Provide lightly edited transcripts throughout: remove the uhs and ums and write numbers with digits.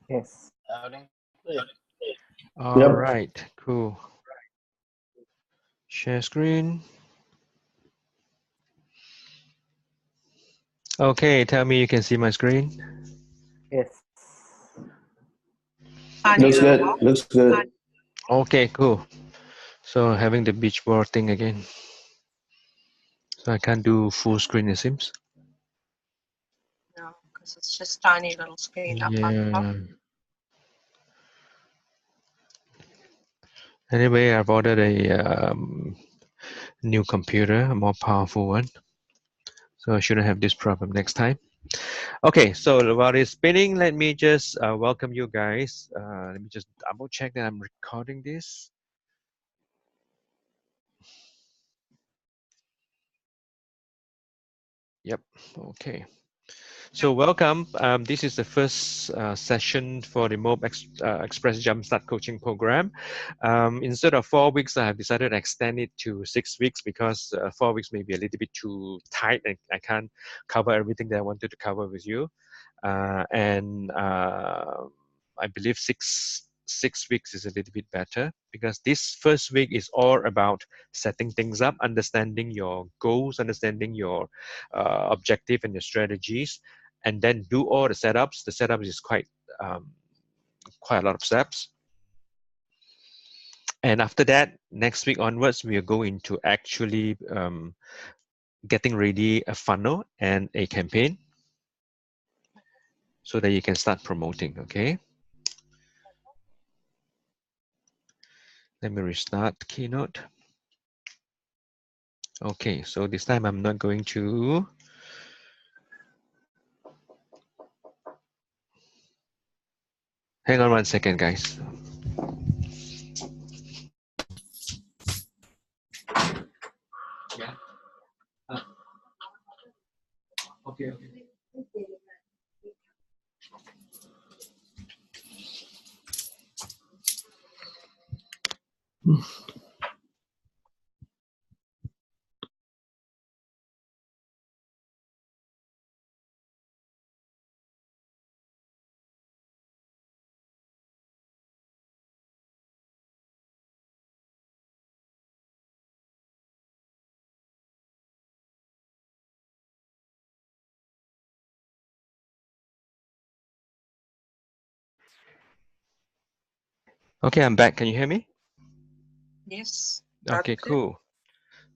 Yes. All Yep. right, cool. Share screen. Okay, tell me you can see my screen. Yes. Looks good. Looks good. Okay, cool. So having the beach ball thing again. So I can't do full screen, it seems. No, because it's just tiny little screen up on top. Yeah. Anyway, I've ordered a new computer, a more powerful one. So I shouldn't have this problem next time. Okay, so while it's spinning, let me just welcome you guys. Let me just double check that I'm recording this. Yep, okay. So welcome. This is the first session for the Xpress Jumpstart coaching program. Instead of 4 weeks, I have decided to extend it to 6 weeks because 4 weeks may be a little bit too tight and I can't cover everything that I wanted to cover with you. I believe six weeks is a little bit better because this first week is all about setting things up, understanding your goals, understanding your objective and your strategies, and then do all the setups. The setup is quite a lot of steps. And after that, next week onwards, we are going to actually getting ready a funnel and a campaign so that you can start promoting, okay? Let me restart Keynote. Okay, so this time I'm not going to hang on 1 second, guys. Yeah. Okay. Okay, I'm back. Can you hear me? Yes. Okay, cool.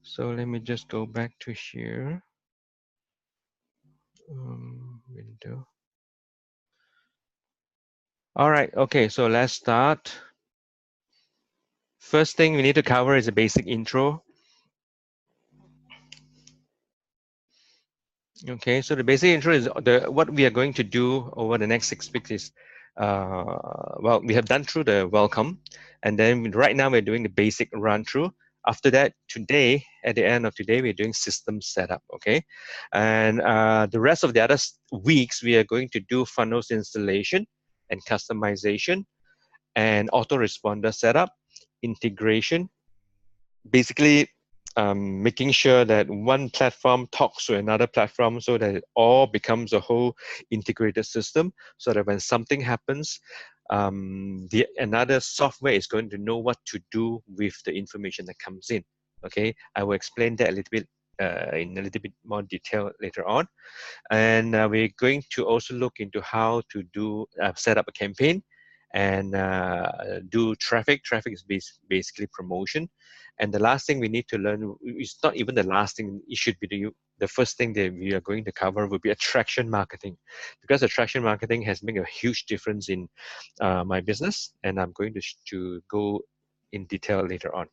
So let me just go back to here. Window. All right. Okay, so let's start. First thing we need to cover is a basic intro. Okay, so the basic intro is what we are going to do over the next 6 weeks is, well, we have done through the welcome, and then right now we're doing the basic run through. After that, today, at the end of today, we're doing system setup, okay? And the rest of the other weeks, we are going to do funnels installation and customization and autoresponder setup, integration, basically making sure that one platform talks to another platform so that it all becomes a whole integrated system, so that when something happens, another software is going to know what to do with the information that comes in. Okay, I will explain that a little bit in a little bit more detail later on. And we're going to also look into how to do set up a campaign and do traffic. Traffic is basically promotion. And the last thing we need to learn, it's not even the last thing, it should be the first thing that we are going to cover will be attraction marketing, because attraction marketing has made a huge difference in my business, and I'm going to go in detail later on.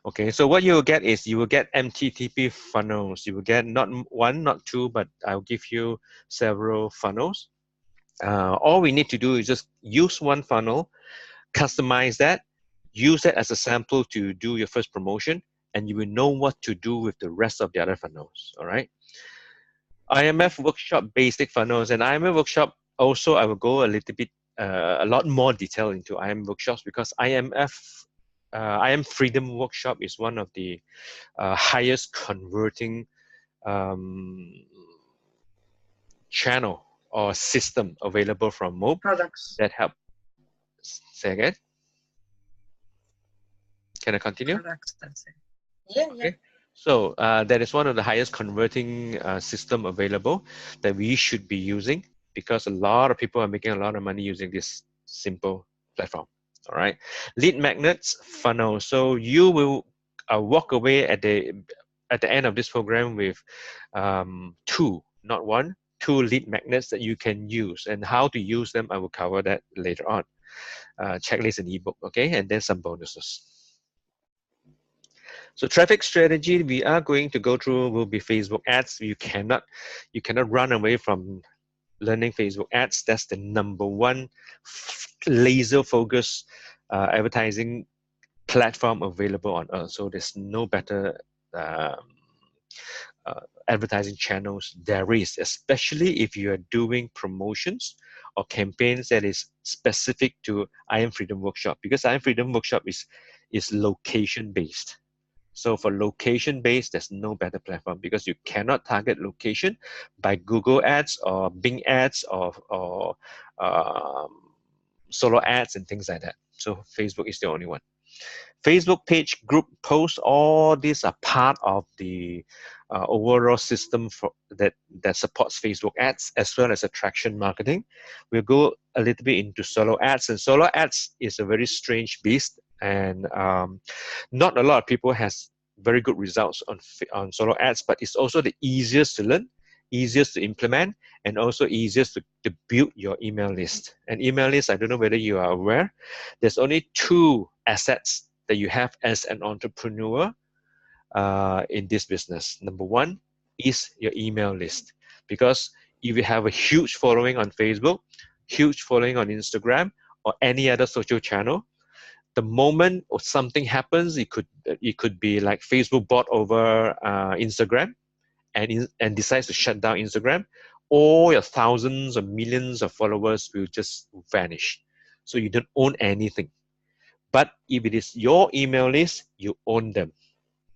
Okay, so what you will get is you will get MTTP funnels. You will get not one, not two, but I'll give you several funnels. All we need to do is just use one funnel, customize that, use that as a sample to do your first promotion, and you will know what to do with the rest of the other funnels, all right? IMF workshop basic funnels, and IMF workshop also I will go a little bit, a lot more detail into IMF workshops, because IM Freedom Workshop is one of the highest converting channel or system available from Mob Products. that help. Say again. Can I continue? Products, that's it. Yeah, yeah. Okay. So that is one of the highest converting system available that we should be using, because a lot of people are making a lot of money using this simple platform. All right. Lead magnets, funnel. So you will walk away at the end of this program with two, not one, two lead magnets that you can use, and how to use them. I will cover that later on. Checklist and ebook. Okay, and then some bonuses. So traffic strategy we are going to go through will be Facebook ads. You cannot run away from learning Facebook ads. That's the #1 laser focus advertising platform available on earth. So there's no better advertising channels there is, especially if you are doing promotions or campaigns that is specific to I Am Freedom Workshop, because I Am Freedom Workshop is location based. So for location based, there's no better platform, because you cannot target location by Google ads or Bing ads or solo ads and things like that. So Facebook is the only one. Facebook page, group posts, all these are part of the overall system that supports Facebook ads as well as attraction marketing. We'll go a little bit into solo ads, and solo ads is a very strange beast, and not a lot of people has very good results on solo ads, but it's also the easiest to learn, easiest to implement, and also easiest to build your email list. And email list, I don't know whether you are aware, there's only 2 assets that you have as an entrepreneur in this business. #1 is your email list, because if you have a huge following on Facebook, huge following on Instagram, or any other social channel, the moment something happens, it could be like Facebook bought over Instagram and decides to shut down Instagram, all your thousands or millions of followers will just vanish. So you don't own anything. But if it is your email list, you own them,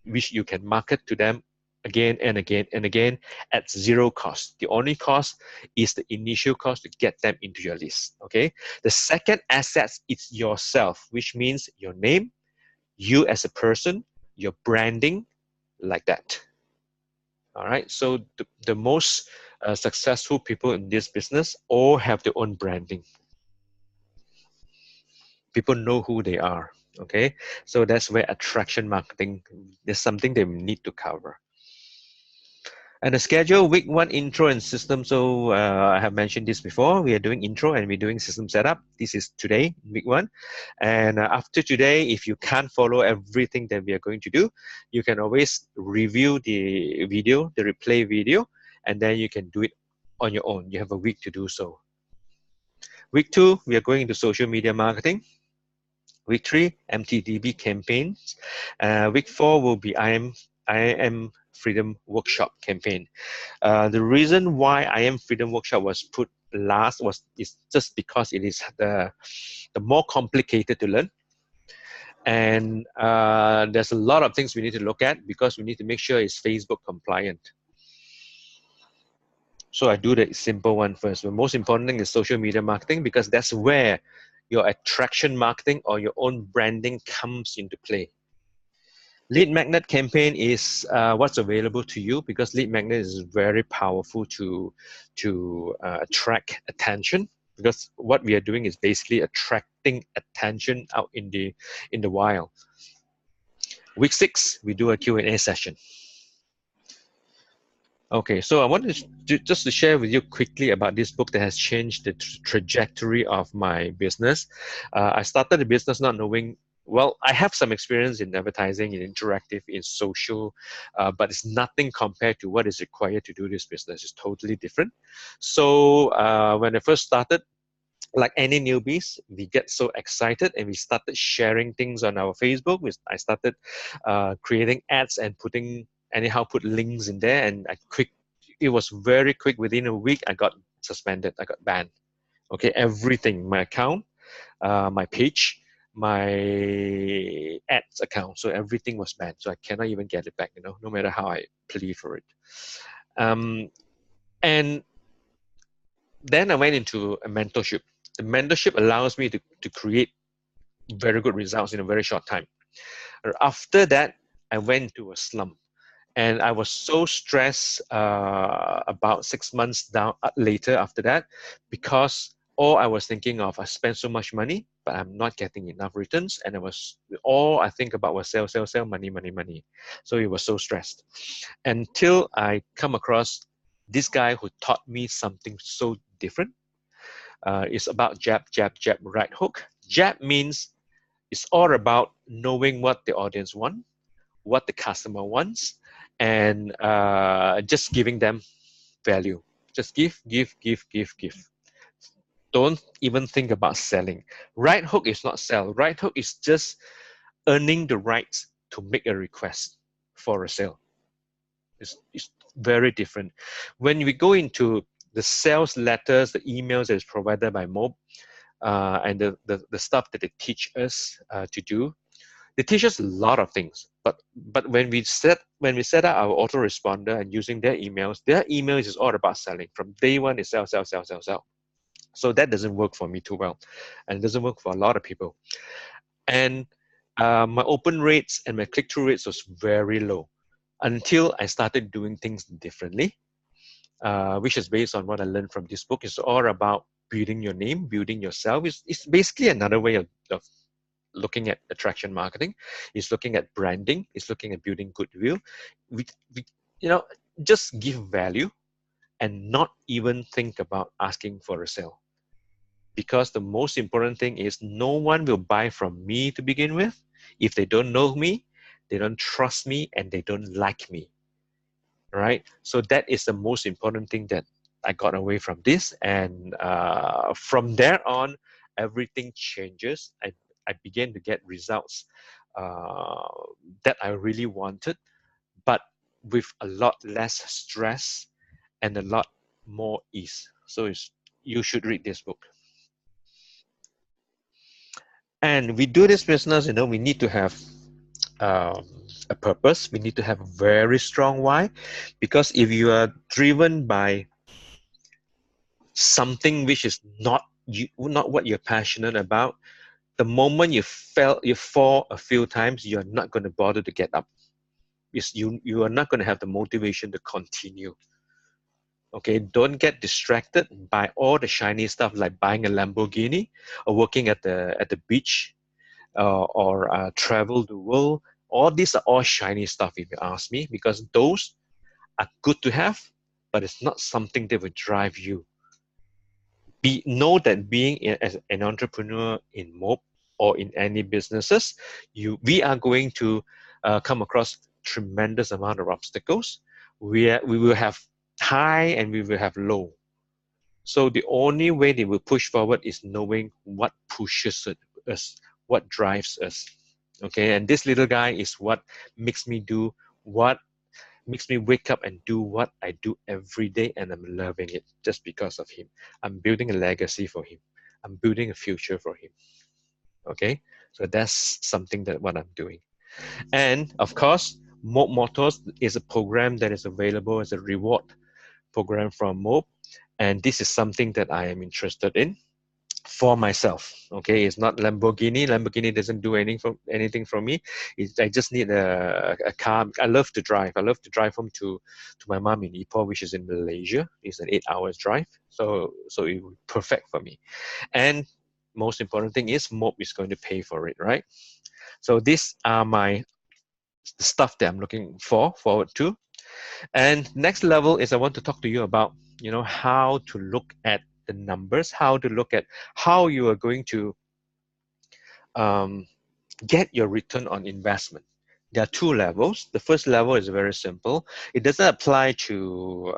which you can market to them again and again and again at 0 cost. The only cost is the initial cost to get them into your list. Okay. The second asset is yourself, which means your name, you as a person, your branding, like that. All right. So the most successful people in this business all have their own branding. People know who they are. Okay. So that's where attraction marketing is something they need to cover. And the schedule, week 1 intro and system. So I have mentioned this before. We are doing intro and we're doing system setup. This is today, week 1. And after today, if you can't follow everything that we are going to do, you can always review the video, the replay video, and then you can do it on your own. You have a week to do so. Week 2, we are going into social media marketing. Week 3, MTDB campaigns. Week 4 will be I Am Freedom Workshop campaign. The reason why I Am Freedom Workshop was put last is just because it is the more complicated to learn. And there's a lot of things we need to look at, because we need to make sure it's Facebook compliant. So I do the simple one first. The most important thing is social media marketing, because that's where your attraction marketing or your own branding comes into play. Lead magnet campaign is what's available to you, because lead magnet is very powerful to attract attention, because what we are doing is basically attracting attention out in the wild. Week 6, we do a Q&A session. Okay, so I wanted just to share with you quickly about this book that has changed the trajectory of my business. I started the business not knowing, well, I have some experience in advertising, in interactive, in social, but it's nothing compared to what is required to do this business. It's totally different. So when I first started, like any newbies, we get so excited and we started sharing things on our Facebook. I started creating ads and put links in there, and it was very quick. Within a week, I got suspended. I got banned. Okay, everything, my account, my page, my ads account. So everything was banned. So I cannot even get it back, no matter how I plead for it. And Then I went into a mentorship. The mentorship allows me to create very good results in a very short time. After that, I went to a slump. And I was so stressed about 6 months down later after that, because all I was thinking of, I spent so much money, but I'm not getting enough returns. And all I think about was sell, sell, sell, money, money, money. So it was so stressed until I come across this guy who taught me something so different. It's about jab, jab, jab, right hook. Jab means it's all about knowing what the audience wants, what the customer wants, and just giving them value. Just give, give, give, give, give. Don't even think about selling. Right hook is not sell. Right hook is just earning the rights to make a request for a sale. It's very different. When we go into the sales letters, the emails that is provided by Mob, and the stuff that they teach us to do, they teach us a lot of things, but when we set up our autoresponder and using their emails is all about selling. From day one, is sell, sell, sell, sell, sell. So that doesn't work for me too well, and it doesn't work for a lot of people. And my open rates and my click-through rates was very low until I started doing things differently, which is based on what I learned from this book. It's all about building your name, building yourself. It's basically another way of looking at attraction marketing. Is looking at branding. Is looking at building goodwill. We just give value and not even think about asking for a sale, because the most important thing is no one will buy from me to begin with if they don't know me, they don't trust me, and they don't like me, right? So that is the most important thing that I got away from this. And from there on, everything changes. I began to get results that I really wanted, but with a lot less stress and a lot more ease. So you should read this book. And we do this business, we need to have a purpose. We need to have a very strong why, because if you are driven by something which is not what you're passionate about, the moment you fall a few times, you're not going to bother to get up. You are not going to have the motivation to continue. Okay, don't get distracted by all the shiny stuff like buying a Lamborghini or working at the beach or travel the world. All these are all shiny stuff, if you ask me, because those are good to have, but it's not something that will drive you. Know that being as an entrepreneur in MOB or in any businesses, we are going to come across tremendous amount of obstacles. We will have high and we will have low. So the only way they will push forward is knowing what pushes us, what drives us. Okay, and this little guy is what makes me wake up and do what I do every day, and I'm loving it just because of him. I'm building a legacy for him. I'm building a future for him. Okay, so that's something that what I'm doing. And of course, Mob Motors is a program that is available as a reward program from Mob, and this is something that I am interested in for myself. Okay, it's not Lamborghini. Lamborghini doesn't do anything for me. I just need a car. I love to drive. I love to drive home to my mom in Ipoh, which is in Malaysia. It's an 8 hours drive, so it would be perfect for me. And most important thing is Mob is going to pay for it, right? So these are the stuff that I'm looking forward to. And next level is I want to talk to you about how to look at the numbers, how to look at how you are going to get your return on investment. There are two levels. The first level is very simple. It doesn't apply to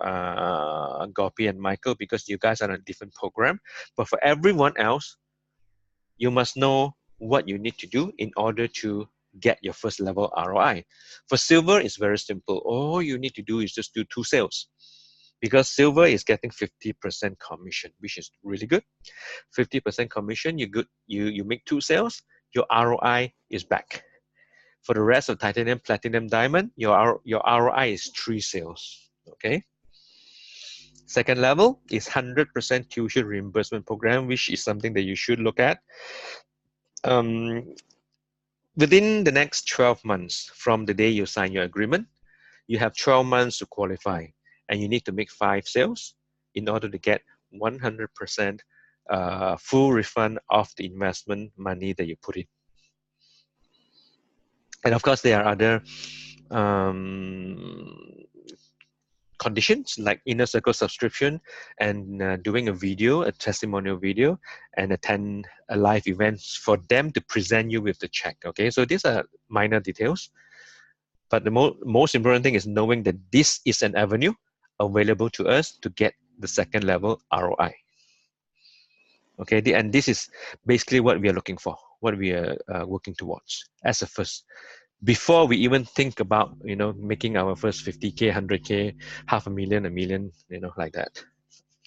Gopi and Michael because you guys are on a different program. But for everyone else, you must know what you need to do in order to get your first level ROI. For silver, it's very simple. All you need to do is just do 2 sales, because silver is getting 50% commission, which is really good. 50% commission, you make 2 sales, your ROI is back. For the rest of titanium, platinum, diamond, your ROI is 3 sales. Okay. Second level is 100% tuition reimbursement program, which is something that you should look at. Within the next 12 months from the day you sign your agreement, you have 12 months to qualify, and you need to make 5 sales in order to get 100% full refund of the investment money that you put in. And of course, there are other conditions like inner circle subscription and doing a video, a testimonial video, and attend a live event for them to present you with the check. Okay, so these are minor details, but the most important thing is knowing that this is an avenue available to us to get the second level ROI. Okay, and this is basically what we are looking for, what we are working towards as a first. Before we even think about, making our first 50K, 100K, $500,000, $1 million, like that,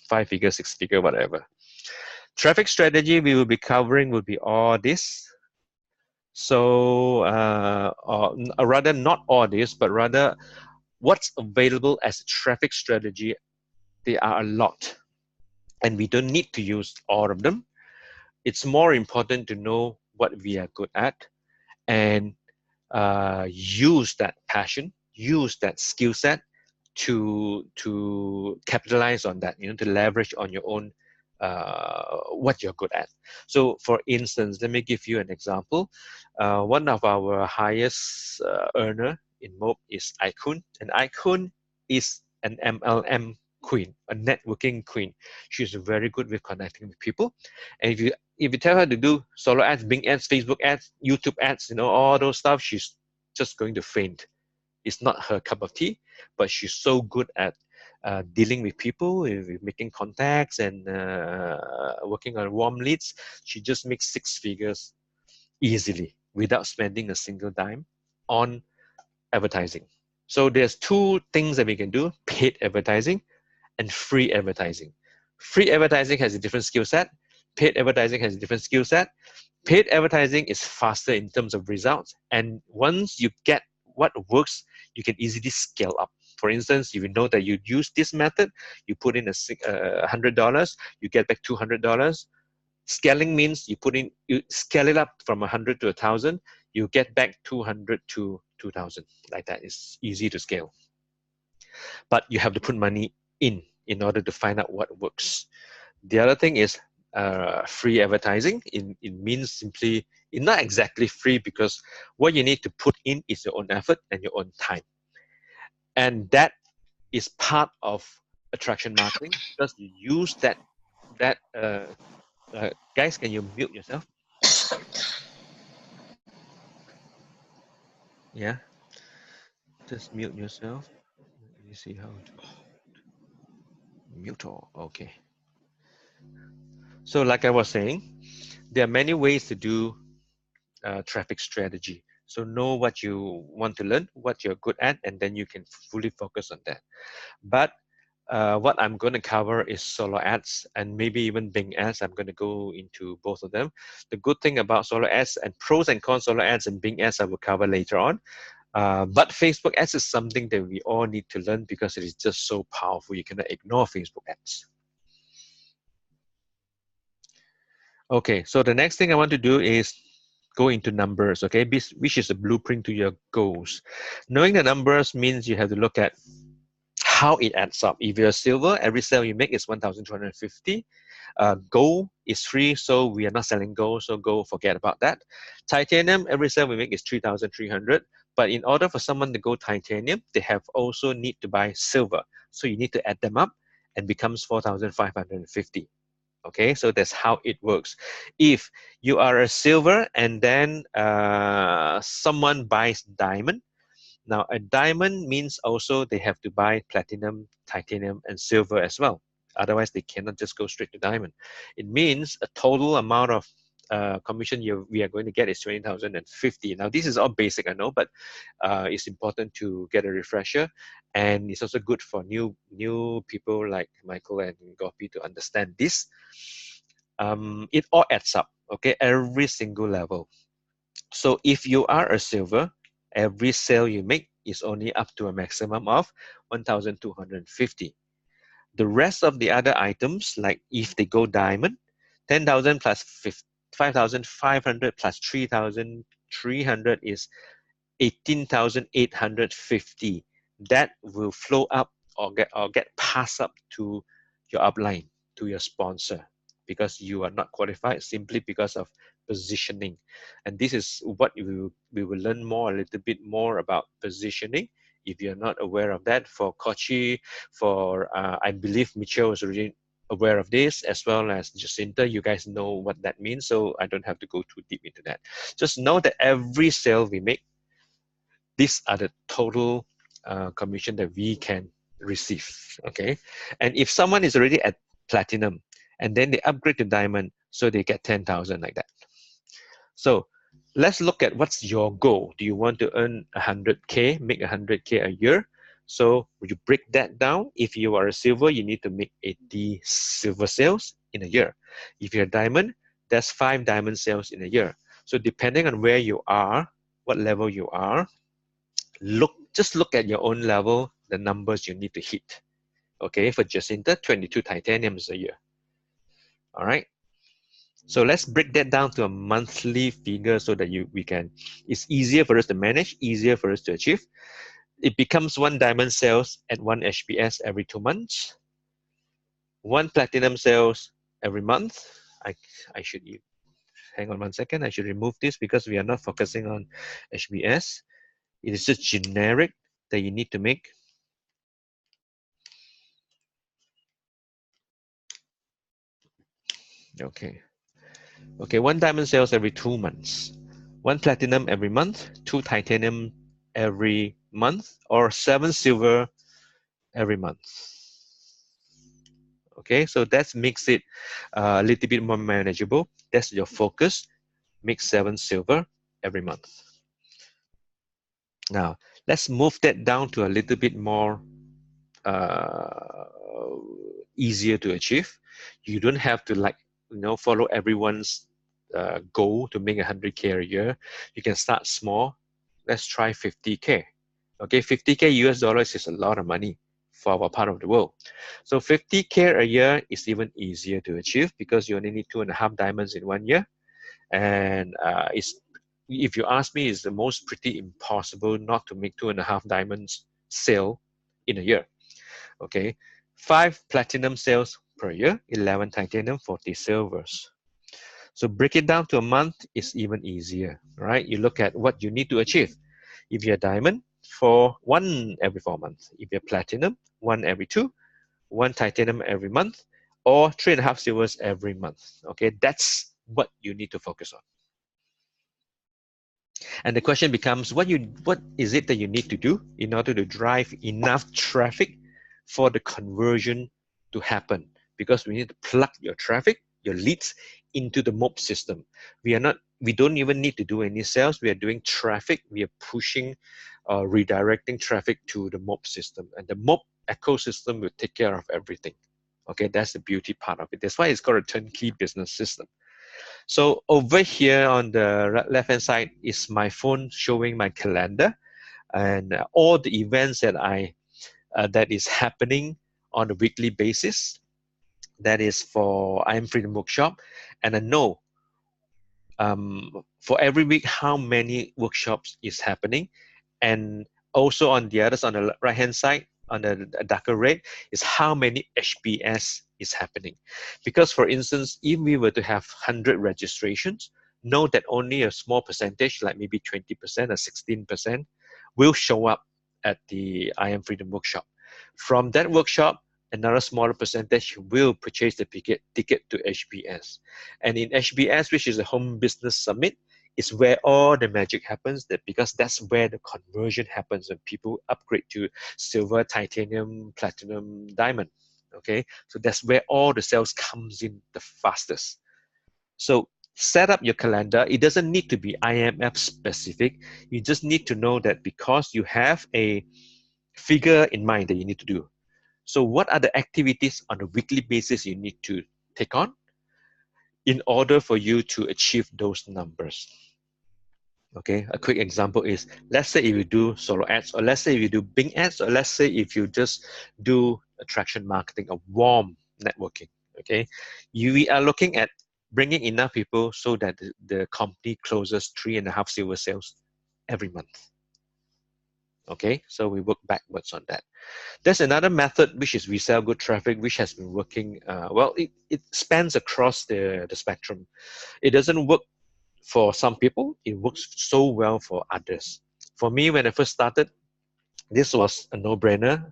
5 figure, 6 figure, whatever. Traffic strategy we will be covering will be all this. So, or rather not all this, but rather what's available as a traffic strategy. There are a lot, and we don't need to use all of them. It's more important to know what we are good at and use that passion, use that skill set to capitalize on that, to leverage on your own what you're good at. So for instance, let me give you an example. One of our highest earner in MOB is Icon, and Icon is an MLM queen, a networking queen. She's very good with connecting with people. And if you tell her to do solo ads, Bing ads, Facebook ads, YouTube ads, all those stuff, she's just going to faint. It's not her cup of tea, but she's so good at dealing with people, with making contacts and working on warm leads. She just makes 6 figures easily without spending a single dime on advertising. So there's 2 things that we can do: paid advertising and free advertising. Free advertising has a different skill set. Paid advertising has a different skill set. Paid advertising is faster in terms of results, and once you get what works, you can easily scale up. For instance, if you know that you use this method, you put in $100, you get back $200. Scaling means you scale it up from 100 to 1,000, you get back 200 to 2,000. Like that. It's easy to scale, but you have to put money in order to find out what works. The other thing is free advertising. It means simply, it's not exactly free, because what you need to put in is your own effort and your own time. And that is part of attraction marketing, because you use that guys, can you mute yourself? Yeah, just mute yourself. Let me see how to mute all. Okay. So like I was saying, there are many ways to do traffic strategy. So know what you want to learn, what you're good at, and then you can fully focus on that. But what I'm going to cover is solo ads and maybe even Bing ads. I'm going to go into both of them. The good thing about solo ads and pros and cons solo ads and Bing ads I will cover later on. But Facebook ads is something that we all need to learn because it is just so powerful. You cannot ignore Facebook ads. Okay, so the next thing I want to do is go into numbers, okay, which is a blueprint to your goals. Knowing the numbers means you have to look at how it adds up. If you're silver, every sale you make is 1,250. Gold is free, so we are not selling gold, so gold, forget about that. Titanium, every sale we make is 3,300. But in order for someone to go titanium, they have also need to buy silver. So you need to add them up and becomes 4,550. Okay, so that's how it works. If you are a silver and then someone buys diamond, now a diamond means also they have to buy platinum, titanium, and silver as well. Otherwise, they cannot just go straight to diamond. It means a total amount of commission we are going to get is 20,050. Now, this is all basic, I know, but it's important to get a refresher, and it's also good for new people like Michael and Gopi to understand this. It all adds up, okay, every single level. So if you are a silver, every sale you make is only up to a maximum of 1,250. The rest of the other items, like if they go diamond, 10,000 plus 5,500 plus 3,300 is 18,850. That will flow up or get passed up to your upline, to your sponsor, because you are not qualified simply because of positioning. And this is what we will learn more, a little bit more about positioning. If you're not aware of that, for Kochi, for I believe Michelle was already aware of this, as well as Jacinta, you guys know what that means, so I don't have to go too deep into that. Just know that every sale we make, these are the total commission that we can receive, okay? And if someone is already at platinum and then they upgrade to diamond, so they get 10,000 like that. So let's look at what's your goal. Do you want to earn 100K, make 100K a year? So you break that down. If you are a silver, you need to make 80 silver sales in a year. If you're a diamond, that's 5 diamond sales in a year. So depending on where you are, what level you are, just look at your own level, the numbers you need to hit. Okay, for Jacinta, 22 titaniums a year. All right. So let's break that down to a monthly figure so that it's easier for us to manage, easier for us to achieve. It becomes 1 diamond sales at 1 HPS every 2 months, 1 platinum sales every month. I should hang on 1 second. I should remove this because we are not focusing on HBS. It is just generic that you need to make. Okay. Okay, 1 diamond sales every 2 months, 1 platinum every month, 2 titanium every month, or 7 silver every month. Okay, so that makes it a little bit more manageable. That's your focus. Make 7 silver every month. Now, let's move that down to a little bit more easier to achieve. You don't have to follow everyone's goal to make 100K a year. You can start small. Let's try 50K. Okay, 50K US dollars is a lot of money for our part of the world. So 50K a year is even easier to achieve because you only need 2.5 diamonds in 1 year. And if you ask me, it's the most pretty impossible not to make 2.5 diamonds sale in a year. Okay, 5 platinum sales per year, 11 titanium, 40 silvers. So break it down to a month is even easier, right? You look at what you need to achieve. If you're diamond, for 1 every 4 months. If you're platinum, 1 every 2, 1 titanium every month, or 3.5 silvers every month. Okay, that's what you need to focus on. And the question becomes, what is it that you need to do in order to drive enough traffic for the conversion to happen? Because we need to plug your traffic, your leads, into the MOP system. We don't even need to do any sales. We are doing traffic. We are pushing, redirecting traffic to the MOP system. And the MOP ecosystem will take care of everything. Okay, that's the beauty part of it. That's why it's called a turnkey business system. So over here on the left-hand side is my phone showing my calendar and all the events that is happening on a weekly basis. That is for I Am Freedom Workshop, and I know for every week how many workshops is happening, and also on the right-hand side on the darker red is how many HBS is happening. Because for instance, if we were to have 100 registrations, know that only a small percentage, like maybe 20% or 16%, will show up at the I Am Freedom Workshop. From that workshop, another smaller percentage will purchase the ticket to HBS. And in HBS, which is a Home Business Summit, is where all the magic happens, because that's where the conversion happens when people upgrade to silver, titanium, platinum, diamond. Okay, so that's where all the sales comes in the fastest. So set up your calendar. It doesn't need to be IMF specific. You just need to know that because you have a figure in mind that you need to do. So what are the activities on a weekly basis you need to take on in order for you to achieve those numbers? Okay, a quick example is, let's say if you do solo ads, or let's say if you do Bing ads, or let's say if you just do attraction marketing, a warm networking. Okay, we are looking at bringing enough people so that the company closes 3.5 silver sales every month. Okay, so we work backwards on that. There's another method, which is we sell good traffic, which has been working well. It spans across the spectrum. It doesn't work for some people. It works so well for others. For me, when I first started, this was a no-brainer.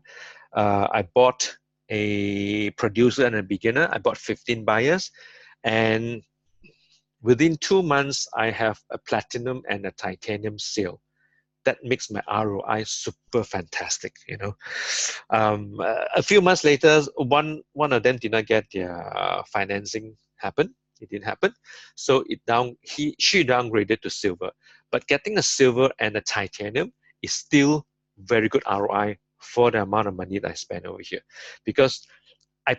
I bought a producer and a beginner. I bought 15 buyers, and within 2 months, I have a platinum and a titanium sale. That makes my ROI super fantastic. You know, a few months later, one of them did not get their financing happen. It didn't happen, so she downgraded to silver. But getting a silver and a titanium is still very good ROI for the amount of money that I spent over here, because I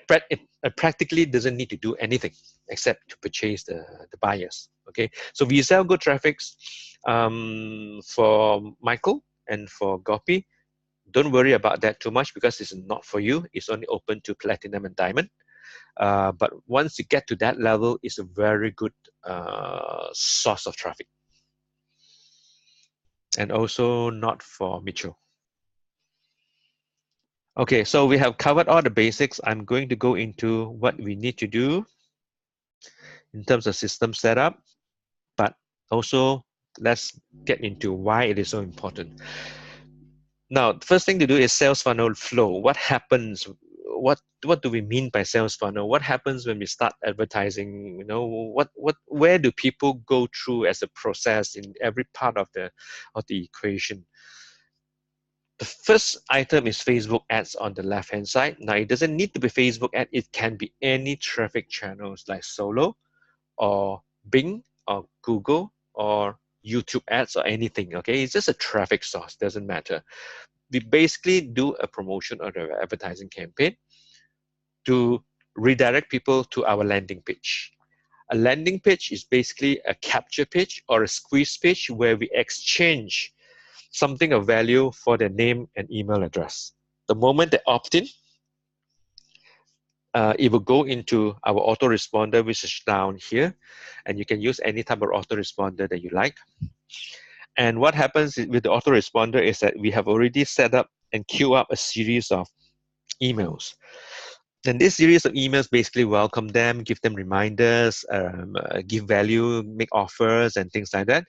practically doesn't need to do anything except to purchase the buyers. Okay, so we sell good traffics for Michael and for Gopi. Don't worry about that too much because it's not for you. It's only open to platinum and diamond. But once you get to that level, it's a very good source of traffic. And also not for Mitchell. Okay, so we have covered all the basics. I'm going to go into what we need to do in terms of system setup, but also let's get into why it is so important. Now, the first thing to do is sales funnel flow. What happens? What do we mean by sales funnel? What happens when we start advertising? You know, where do people go through as a process in every part of the equation? The first item is Facebook ads on the left-hand side. Now, it doesn't need to be Facebook ad. It can be any traffic channels like Solo or Bing or Google or YouTube ads or anything. Okay, it's just a traffic source. Doesn't matter. We basically do a promotion or an advertising campaign to redirect people to our landing page. A landing page is basically a capture page or a squeeze page where we exchange something of value for their name and email address. The moment they opt in, it will go into our autoresponder, which is down here, and you can use any type of autoresponder that you like. And what happens with the autoresponder is that we have already set up and queue up a series of emails. And this series of emails basically welcome them, give them reminders, give value, make offers, and things like that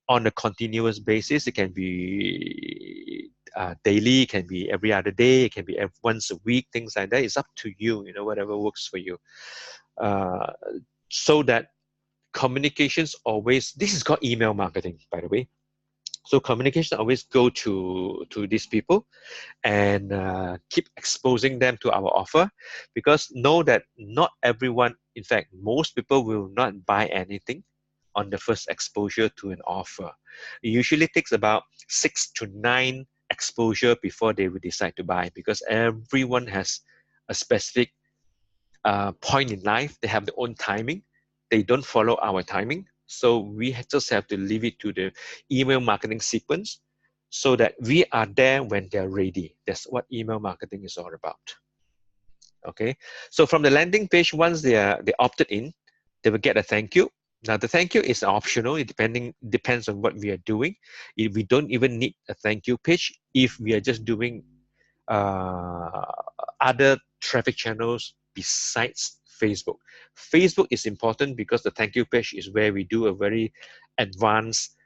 on a continuous basis. It can be daily, it can be every other day, it can be once a week, things like that. It's up to you, you know, whatever works for you. So that communications always, this is called email marketing, by the way. So communication always go to these people and keep exposing them to our offer, because know that not everyone, in fact, most people will not buy anything on the first exposure to an offer. It usually takes about 6 to 9 exposure before they will decide to buy, because everyone has a specific point in life. They have their own timing. They don't follow our timing. So we just have to leave it to the email marketing sequence so that we are there when they're ready. That's what email marketing is all about. Okay. So from the landing page, once they opted in, they will get a thank you. Now the thank you is optional. It depends on what we are doing. If we don't even need a thank you page, if we are just doing other traffic channels besides Facebook. Facebook is important because the thank you page is where we do a very advanced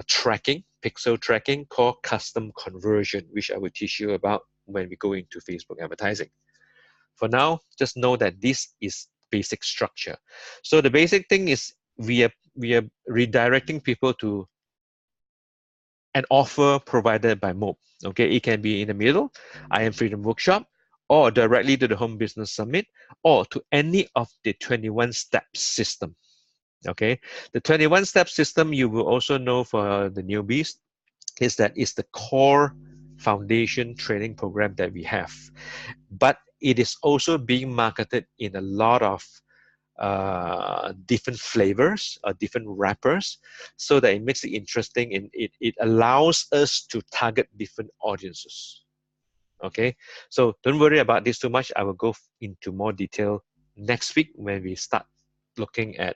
tracking, pixel tracking called custom conversion, which I will teach you about when we go into Facebook advertising. For now, just know that this is basic structure. So the basic thing is we are redirecting people to an offer provided by MOB. Okay, it can be in the middle, I Am Freedom Workshop, or directly to the Home Business Summit, or to any of the 21-step system. Okay, the 21-step system, you will also know for the newbies, is that it's the core foundation training program that we have. But it is also being marketed in a lot of different flavors or different wrappers, so that it makes it interesting and it allows us to target different audiences. Okay, so don't worry about this too much. I will go into more detail next week when we start looking at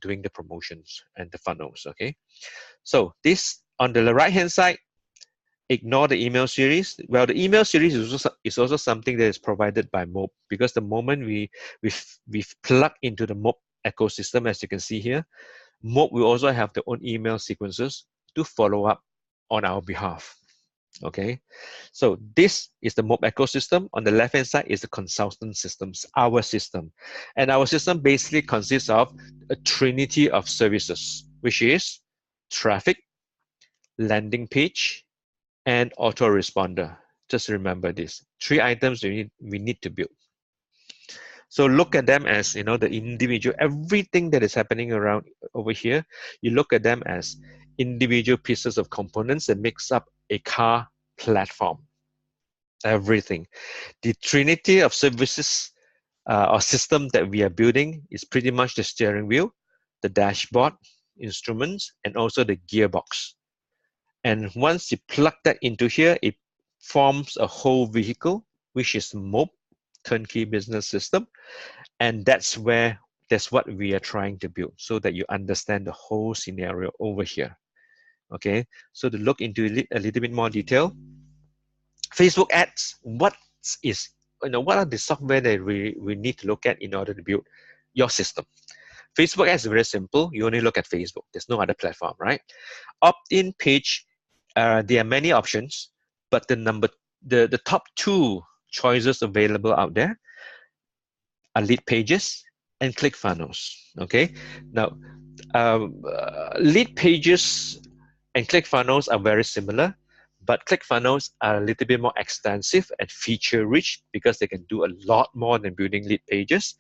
doing the promotions and the funnels. Okay, so this on the right hand side, ignore the email series. Well, the email series is also something that is provided by Mob, because the moment we've plugged into the Mob ecosystem, as you can see here, Mob will also have their own email sequences to follow up on our behalf. Okay, so this is the Mob ecosystem. On the left hand side is the consultant systems, our system. And our system basically consists of a trinity of services, which is traffic, landing page, and autoresponder. Just remember this. 3 items we need to build. So look at them as, you know, the individual, everything that is happening around over here, you look at them as individual pieces of components that makes up a car platform. Everything. The trinity of services or system that we are building is pretty much the steering wheel, the dashboard, instruments, and also the gearbox. And once you plug that into here, it forms a whole vehicle, which is MOB, Turnkey Business System. And that's what we are trying to build, so that you understand the whole scenario over here. Okay, so to look into a little bit more detail, Facebook ads, what are the software that we need to look at in order to build your system? Facebook ads is very simple. You only look at Facebook. There's no other platform, right? Opt-in page, there are many options, but the top 2 choices available out there are lead pages and ClickFunnels. Okay, now lead pages and ClickFunnels are very similar, but ClickFunnels are a little bit more extensive and feature-rich because they can do a lot more than building lead pages.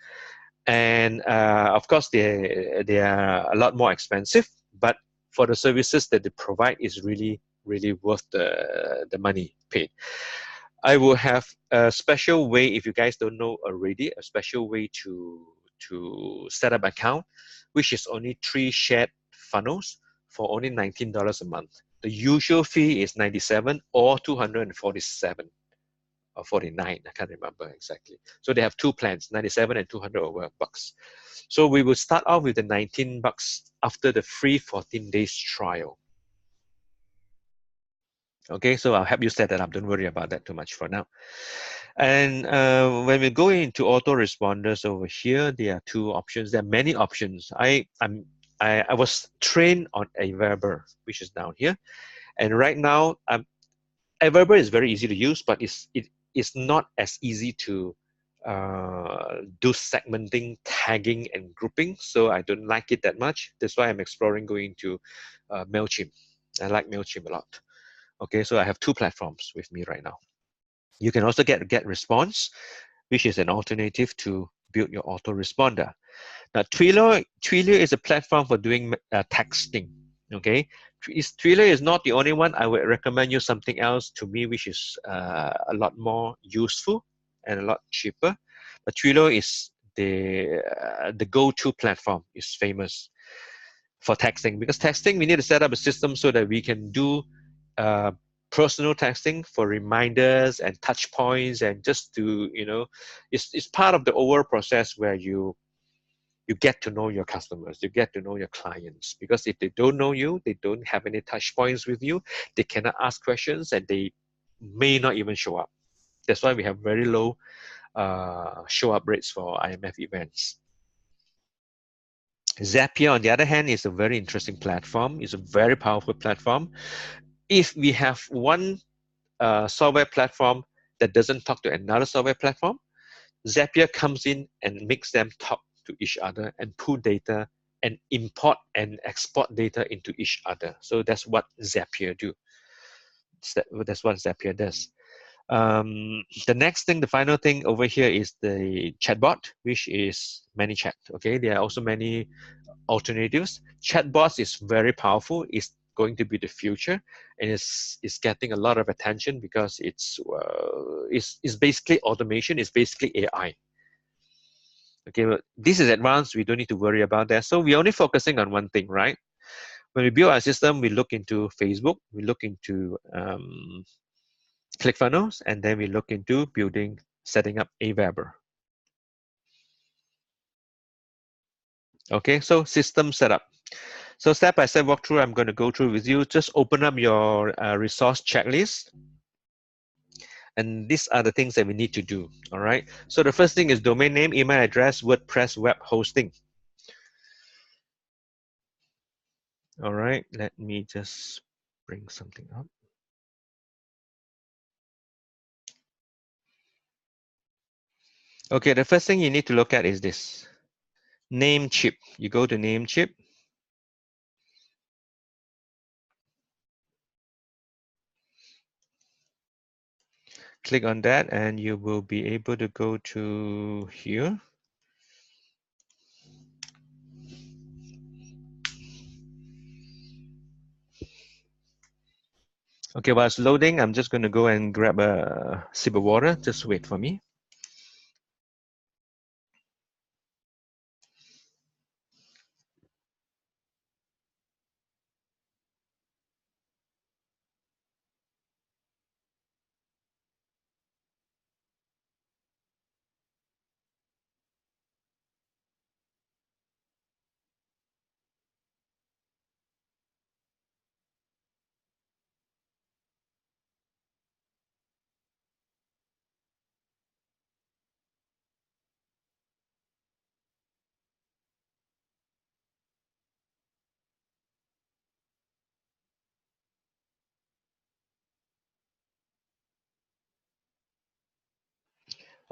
And of course, they are a lot more expensive, but for the services that they provide is really, really worth the money paid. I will have a special way, if you guys don't know already, a special way to set up an account, which is only 3 shared funnels for only $19 a month. The usual fee is $97 or $247 or $49. I can't remember exactly. So they have 2 plans, $97 and $200 bucks. So we will start off with the $19 after the free 14 days trial. Okay, so I'll help you set that up. Don't worry about that too much for now. And when we go into autoresponders over here, there are 2 options. There are many options. I was trained on Aweber, which is down here. And right now, Aweber is very easy to use, but it's not as easy to do segmenting, tagging, and grouping. So I don't like it that much. That's why I'm exploring going to MailChimp. I like MailChimp a lot. Okay, so I have 2 platforms with me right now. You can also get GetResponse, which is an alternative to build your autoresponder. Now, Twilio is a platform for doing texting. Okay, Twilio is not the only one. I would recommend you something else to me, which is a lot more useful and a lot cheaper. But Twilio is the go-to platform. Is famous for texting, because texting, we need to set up a system so that we can do personal texting for reminders and touch points, and just to, you know, it's part of the overall process where you get to know your customers, you get to know your clients, because if they don't know you, they don't have any touch points with you, they cannot ask questions, and they may not even show up. That's why we have very low show up rates for IMF events. Zapier, on the other hand, is a very interesting platform. It's a very powerful platform. If we have one software platform that doesn't talk to another software platform, Zapier comes in and makes them talk to each other and pull data and import and export data into each other. So that's what Zapier do. That's what Zapier does. The next thing, the final thing over here is the chatbot, which is ManyChat. Okay, there are also many alternatives. Chatbots is very powerful. It's going to be the future, and it's getting a lot of attention because it's basically automation. It's basically AI. Okay, but this is advanced. We don't need to worry about that. So we're only focusing on one thing, right? When we build our system, we look into Facebook, we look into ClickFunnels, and then we look into setting up Aweber. Okay, so system setup. So step by step walkthrough, I'm going to go through with you. Just open up your resource checklist. And these are the things that we need to do. All right. So the first thing is domain name, email address, WordPress web hosting. All right. Let me just bring something up. Okay. The first thing you need to look at is this Namecheap. You go to Namecheap. Click on that and you will be able to go to here. Okay, while it's loading, I'm just going to go and grab a sip of water. Just wait for me.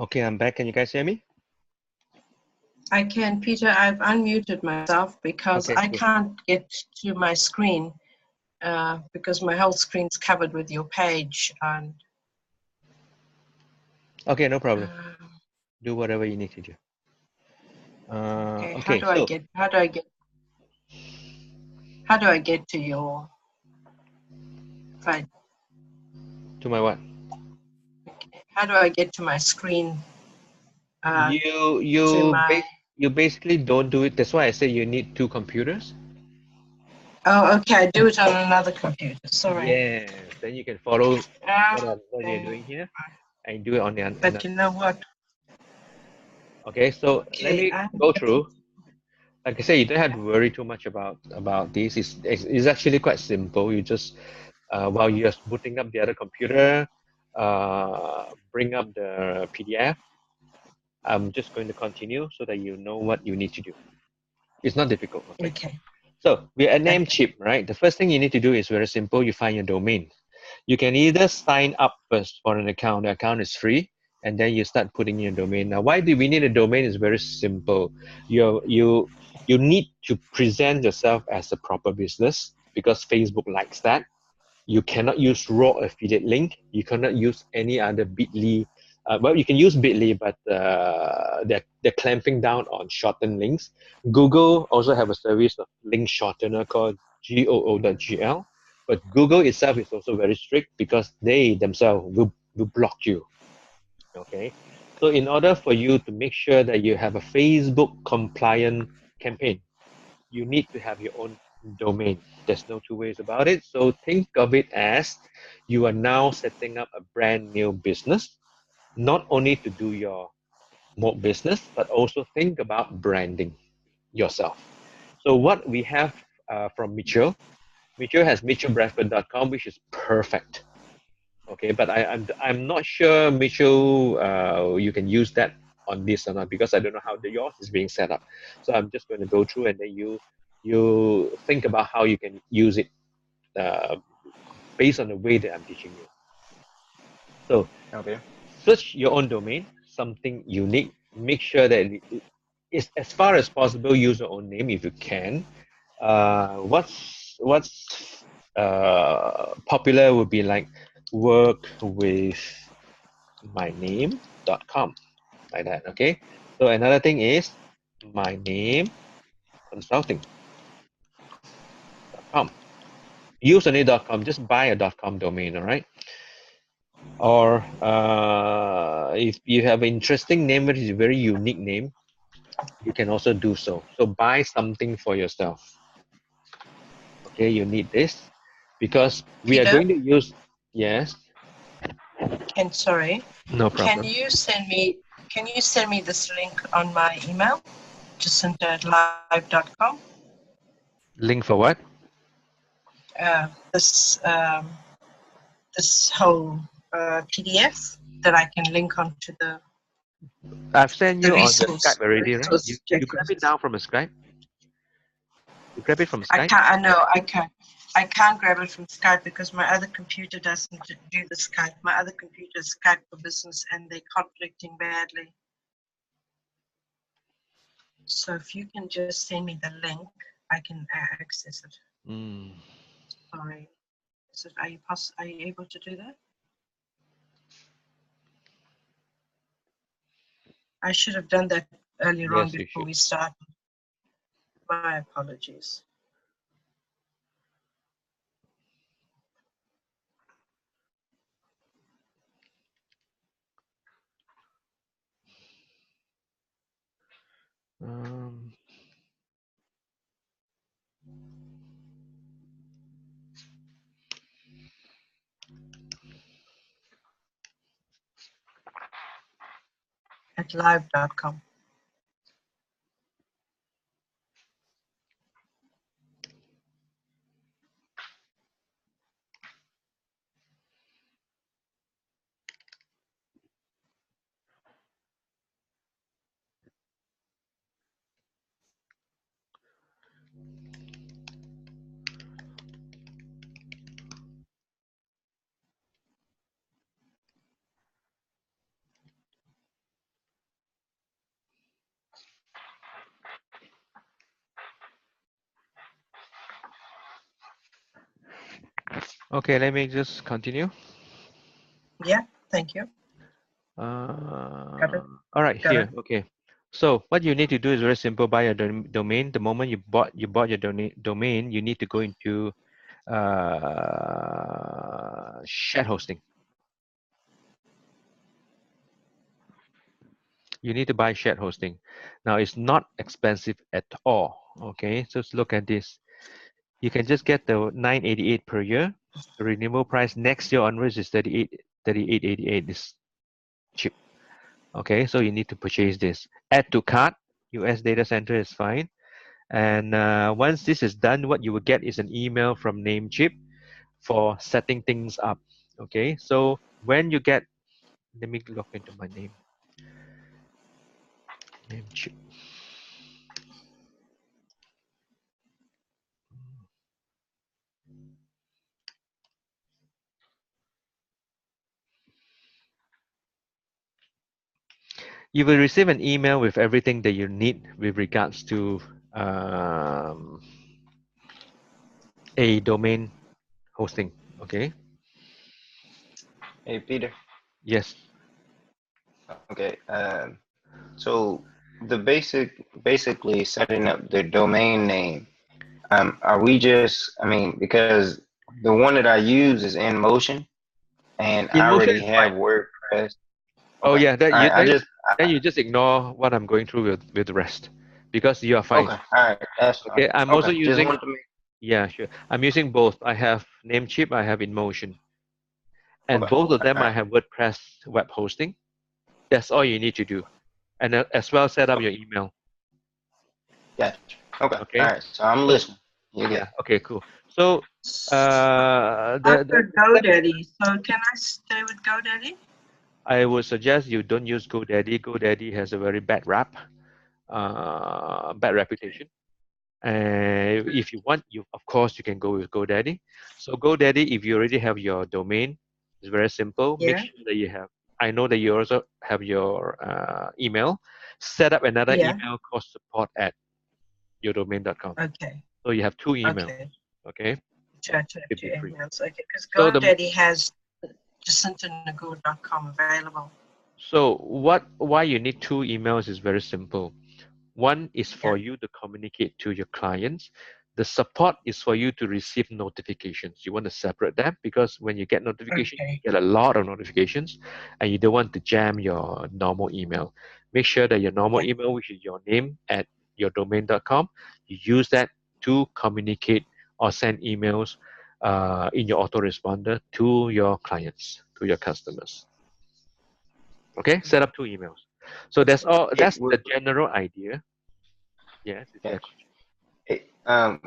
Okay, I'm back. Can you guys hear me? I can, Peter. I've unmuted myself because Okay, I good. can't get to my screen because my whole screen's covered with your page. And Okay, no problem. uh, Do whatever you need to do. okay, Okay, so how do I get to your page? to my what? Okay. How do I get to my screen? You basically don't do it. That's why I say you need two computers. Oh, okay. I do it on another computer. Sorry. Yes, then you can follow what you're doing here and do it on the But another. you know what? Okay, so let Okay, me go through. Like I say, you don't have to worry too much about this. It's actually quite simple. You just while you're booting up the other computer, bring up the PDF. I'm just going to continue so that you know what you need to do. It's not difficult, okay? okay. So we're at Okay. Namecheap, right? The first thing you need to do is very simple. You find your domain. You can either sign up first for an account. The account is free, and then you start putting in your domain. Now, why do we need a domain? Is very simple. You need to present yourself as a proper business because Facebook likes that. You cannot use raw affiliate link. You cannot use any other Bitly. Well, you can use Bitly, but they're clamping down on shortened links. Google also have a service of link shortener called GOO.gl, but Google itself is also very strict because they themselves will block you. Okay, so in order for you to make sure that you have a Facebook compliant campaign, you need to have your own domain. There's no two ways about it. So think of it as you are now setting up a brand new business, not only to do your business, but also think about branding yourself. So what we have from Mitchell has mitchellbradford.com, which is perfect. Okay, but I'm not sure, Mitchell, you can use that on this or not because I don't know how yours is being set up. So I'm just going to go through and then you think about how you can use it uh, based on the way that I'm teaching you. So Okay. search your own domain, something unique. Make sure that it's as far as possible use your own name if you can. What's popular would be like work with my name.com, like that. Okay, so another thing is my name consulting.com. Use only .com, just buy a .com domain. All right, or if you have an interesting name, which is a very unique name, you can also do so. So buy something for yourself. Okay, you need this because we are Peter, going to use. Yes. Sorry. No Can problem. you send me this link on my email? Jacinta@live.com. Link for what? This this whole PDF that I can link onto I've sent the you on your resource Skype already, right? You grab it checklists. down from a Skype. You grab it from I Skype. can't. I know. I can't. I can't grab it from Skype because my other computer doesn't do the Skype. My other computer is Skype for Business, and they're conflicting badly. So if you can just send me the link, I can access it. Mm. Sorry. Are you able to do that? I should have done that earlier on Yes, you before should. we started. My apologies. Um, At live.com. okay, let me just continue. Yeah, thank you. Got it. All right, Got here. it. Okay. So what you need to do is very simple. Buy a domain. The moment you bought your domain, you need to go into shared hosting. You need to buy shared hosting. Now it's not expensive at all. Okay, so let's look at this. You can just get the $988 per year. The renewable price next year onwards is $38.88. Is cheap. Okay, so you need to purchase this. Add to cart. US data center is fine. And once this is done, what you will get is an email from Namecheap for setting things up. Okay, so when you get, let me log into my Namecheap. You will receive an email with everything that you need with regards to a domain hosting. Okay. Hey, Peter. Yes. Okay. So basically setting up the domain name. Are we just? I mean, because the one that I use is in motion, and I InMotion already is fine. have WordPress. Oh Okay. yeah, that All you right. then you just ignore what I'm going through with the rest because you are fine. Okay. All right. That's fine. Okay. I'm also Okay. Just using, wanted to make. yeah, sure. I'm using both. I have Namecheap, I have InMotion. And Okay. both of All them I right. have WordPress web hosting. That's all you need to do. And as well set up Okay. your email. Gotcha. Okay. All Okay. right. So I'm So listening. You yeah, get. okay, cool. So I've got the step GoDaddy, so can I stay with GoDaddy? I would suggest you don't use GoDaddy. GoDaddy has a very bad rap, bad reputation. And if you want, you of course you can go with GoDaddy. So GoDaddy, if you already have your domain, it's very simple. Make Yeah. sure that you have. I know that you also have your email. Set up another Yeah. email called support@ yourdomain.com. Okay. So you have two emails. Okay. Okay, Two should be free. emails. Okay, because So the GoDaddy has jacintanagur.com available. so why you need two emails is very simple. One is Yeah. for you to communicate to your clients. The support is for you to receive notifications. You want to separate them because when you get notifications, Okay. you get a lot of notifications and you don't want to jam your normal email. Make sure that your normal Yeah. email, which is your name at yourdomain.com, you use that to communicate or send emails in your autoresponder to your clients, to your customers. Okay, set up 2 emails. So that's all. That's the general idea. Yes, is there a question?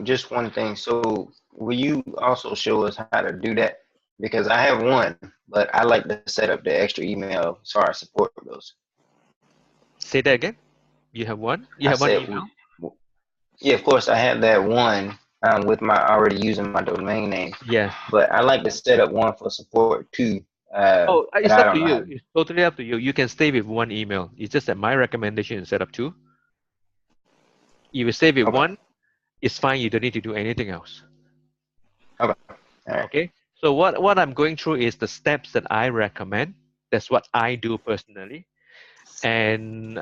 Just one thing. So will you also show us how to do that? Because I have one, but I like to set up the extra email so our support goes. Say that again. You have one? You I have one said, email? yeah, of course I have that one with my already using my domain name, Yes. but I like to set up one for support too. Oh, But it's I up to don't know how you. to. It's totally up to you. You can stay with one email. It's just that my recommendation is set up 2. If you stay with Okay. one, it's fine. You don't need to do anything else. Okay. All right. Okay. So what I'm going through is the steps that I recommend. That's what I do personally, and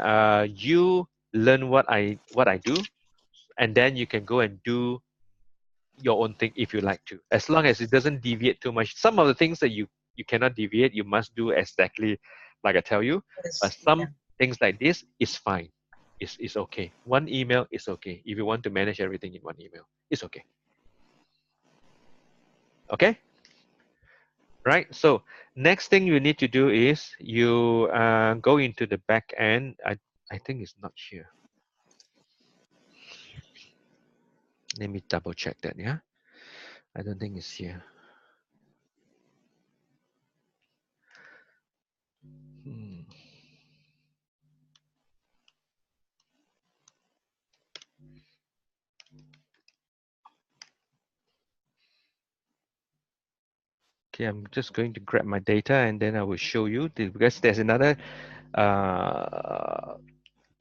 you learn what I do, and then you can go and do your own thing if you like to, as long as it doesn't deviate too much. Some of the things that you cannot deviate, you must do exactly like I tell you. But Yes, yeah. some things like this is fine. It's okay. One email is okay. If you want to manage everything in one email, it's okay. Okay? Right? So next thing you need to do is you go into the back end. I think it's not here. Let me double check that, yeah? I don't think it's here. Hmm. Okay, I'm just going to grab my data and then I will show you because there's another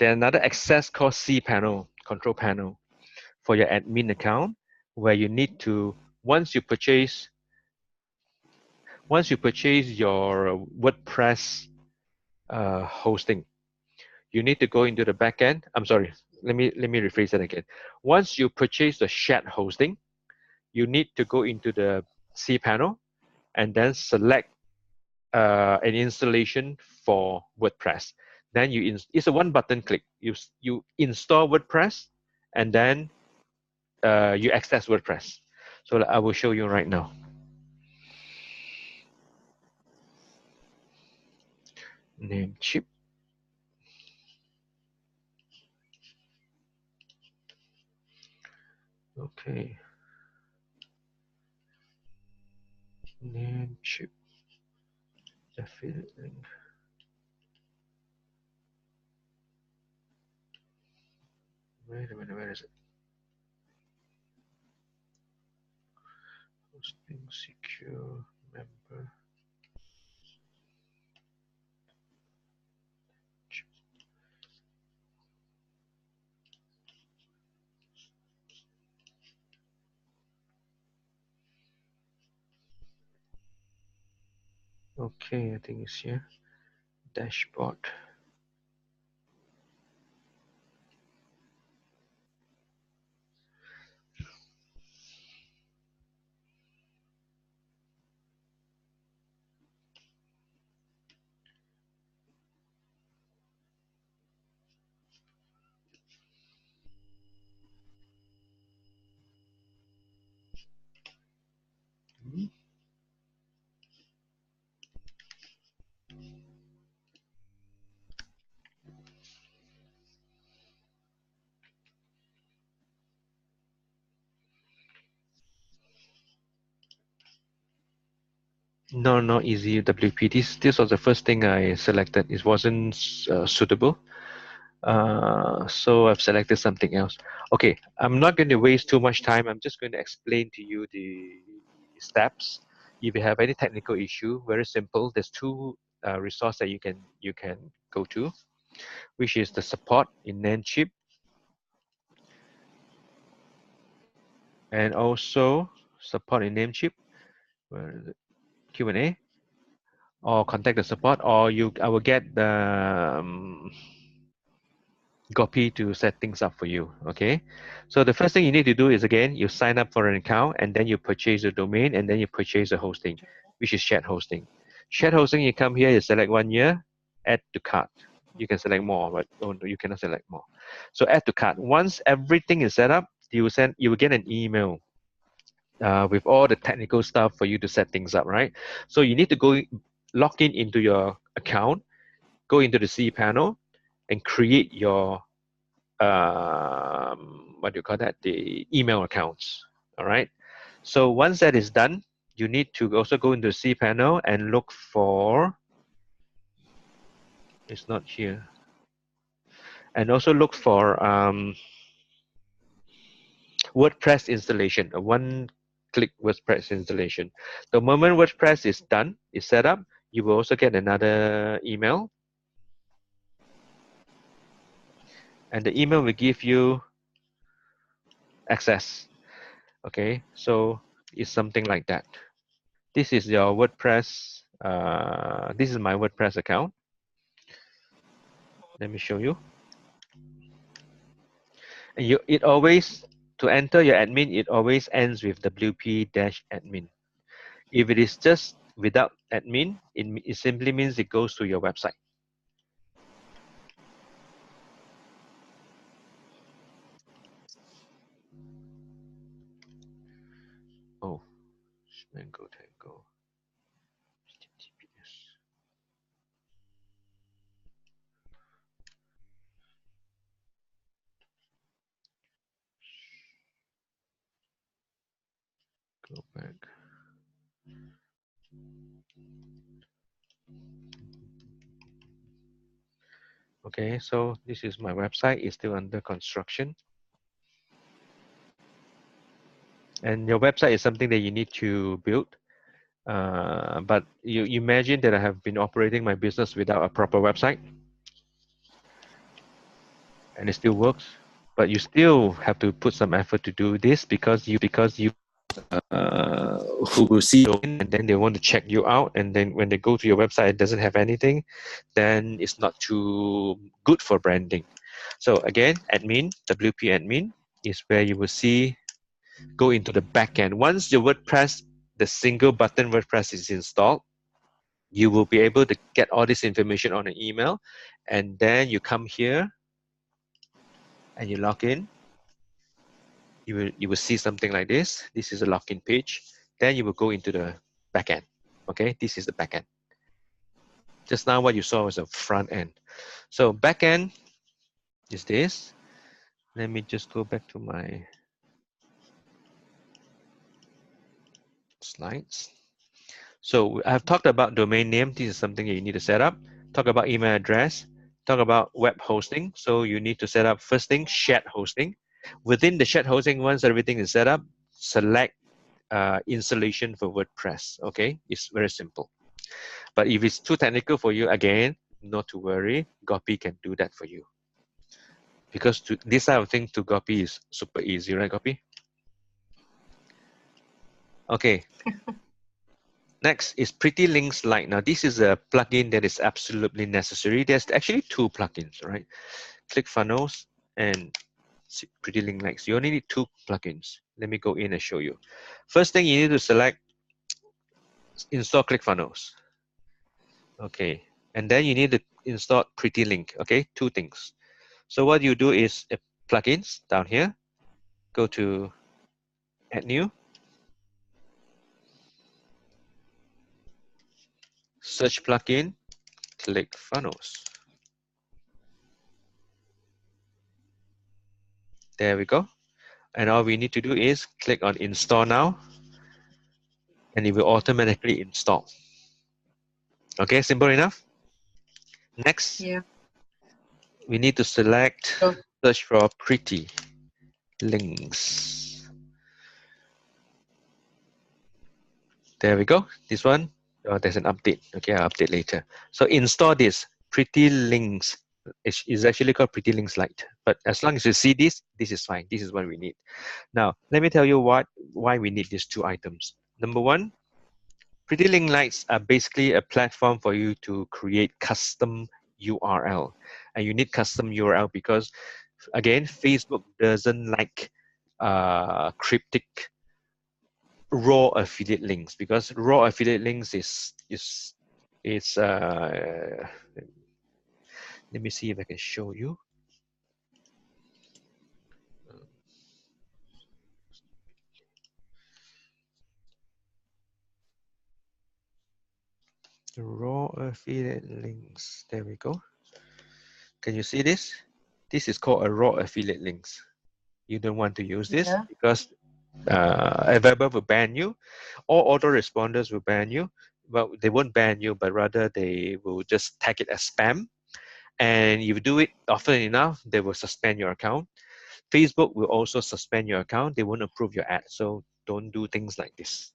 access called cPanel, control panel for your admin account, where you need to once you purchase your WordPress hosting, you need to go into the backend. I'm sorry, let me rephrase that again. Once you purchase the shared hosting, you need to go into the cPanel and then select an installation for WordPress. Then it's a one button click. You install WordPress and then you access WordPress. So I will show you right now. Namecheap. Okay. Namecheap. Affiliate link. Wait a minute, where is it? Hosting secure member. Okay, I think it's here. Dashboard. No, not easy WP. This was the first thing I selected. It wasn't suitable. So I've selected something else. Okay, I'm not going to waste too much time. I'm just going to explain to you the steps. If you have any technical issue, very simple. There's 2 resources that you can go to, which is the support in Namecheap and also support in Namecheap. Where is it? Q&A or contact the support, or I will get the Gopi to set things up for you. Okay, so the first thing you need to do is, again, you sign up for an account and then you purchase the domain and then you purchase the hosting, which is shared hosting. Shared hosting, you come here, you select 1 year, add to cart. You can select more, but you cannot select more. So add to cart. Once everything is set up, you will get an email with all the technical stuff for you to set things up, right? So you need to log in into your account, go into the cPanel, and create your what do you call that? The email accounts. All right. So once that is done, you need to also go into cPanel and look for. It's not here. And also look for WordPress installation, a one-click WordPress installation. The moment WordPress is done, is set up, you will also get another email. And the email will give you access. Okay, so it's something like that. This is your WordPress. This is my WordPress account. Let me show you. And it always, to enter your admin, it always ends with WP-admin. If it is just without admin, it simply means it goes to your website. Oh, Mango Tango. HTTPS. Go back. Okay, so this is my website. It's still under construction. And your website is something that you need to build. But you imagine that I have been operating my business without a proper website, and it still works. But you still have to put some effort to do this because you who will see you and then they want to check you out, and then when they go to your website it doesn't have anything, then it's not too good for branding. So again, admin, WP admin is where you will see, go into the backend. Once your WordPress, the single button WordPress is installed, you will be able to get all this information on an email, and then you come here and you log in. You will see something like this. This is a login page. Then you will go into the backend. Okay, this is the backend. Just now what you saw was the front end. So backend is this. Let me just go back to my slides. So I've talked about domain name. This is something that you need to set up. Talk about email address. Talk about web hosting. So you need to set up first thing, shared hosting. Within the shared hosting, once everything is set up, select installation for WordPress. Okay, it's very simple. But if it's too technical for you, again, not to worry. Gopi can do that for you. Because this type of thing to Gopi is super easy, right, Gopi? Okay. Next is Pretty Links Lite. Now, this is a plugin that is absolutely necessary. There's actually two plugins, right? ClickFunnels and Pretty Link Likes. You only need two plugins. Let me go in and show you. First thing, you need to select install ClickFunnels. Okay. And then you need to install Pretty Link. Okay, two things. So what you do is plugins down here. Go to Add New. Search plugin. ClickFunnels. There we go. And all we need to do is click on Install Now, and it will automatically install. Okay, simple enough. Next, Yeah. we need to select search for Pretty Links. There we go. This one, there's an update. Okay, I'll update later. So install this Pretty Links. It's actually called Pretty Links Lite. But as long as you see this, this is fine. This is what we need. Now, let me tell you why we need these two items. Number one, Pretty Link Lights are basically a platform for you to create custom URL. And you need custom URL because, again, Facebook doesn't like cryptic raw affiliate links, because raw affiliate links let me see if I can show you. Raw affiliate links. There we go. Can you see this? This is called a raw affiliate links. You don't want to use this Yeah. because Aweber will ban you, or autoresponders will ban you. Well, they won't ban you, but rather they will just tag it as spam. And if you do it often enough, they will suspend your account. Facebook will also suspend your account. They won't approve your ad. So don't do things like this.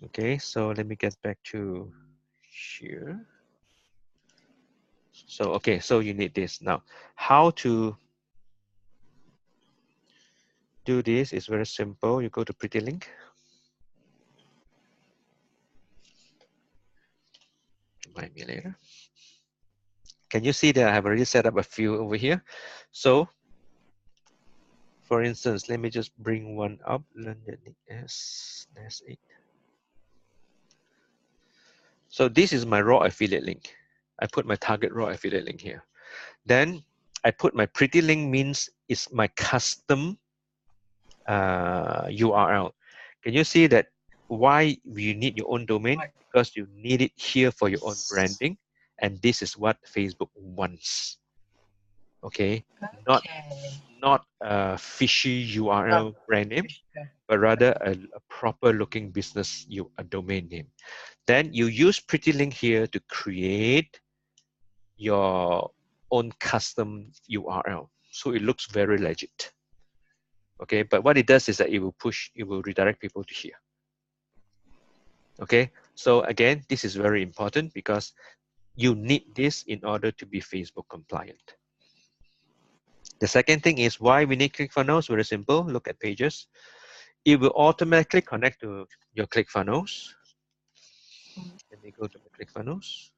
Okay, so let me get back to here. So, okay, so you need this. Now, how to do this is very simple. You go to Pretty Link. Remind me later. Can you see that I have already set up a few over here? So, for instance, let me just bring one up. London S8. So this is my raw affiliate link. I put my target raw affiliate link here. Then I put my pretty link means it's my custom URL. Can you see that why you need your own domain? Because you need it here for your own branding. And this is what Facebook wants. Okay, not a fishy URL brand name, but rather a proper looking business a domain name. Then you use pretty link here to create your own custom URL. So it looks very legit. Okay, but what it does is that it will redirect people to here. Okay, so again, this is very important because you need this in order to be Facebook compliant. The second thing is why we need ClickFunnels. Very simple. Look at pages. It will automatically connect to your ClickFunnels. Let me go to my ClickFunnels.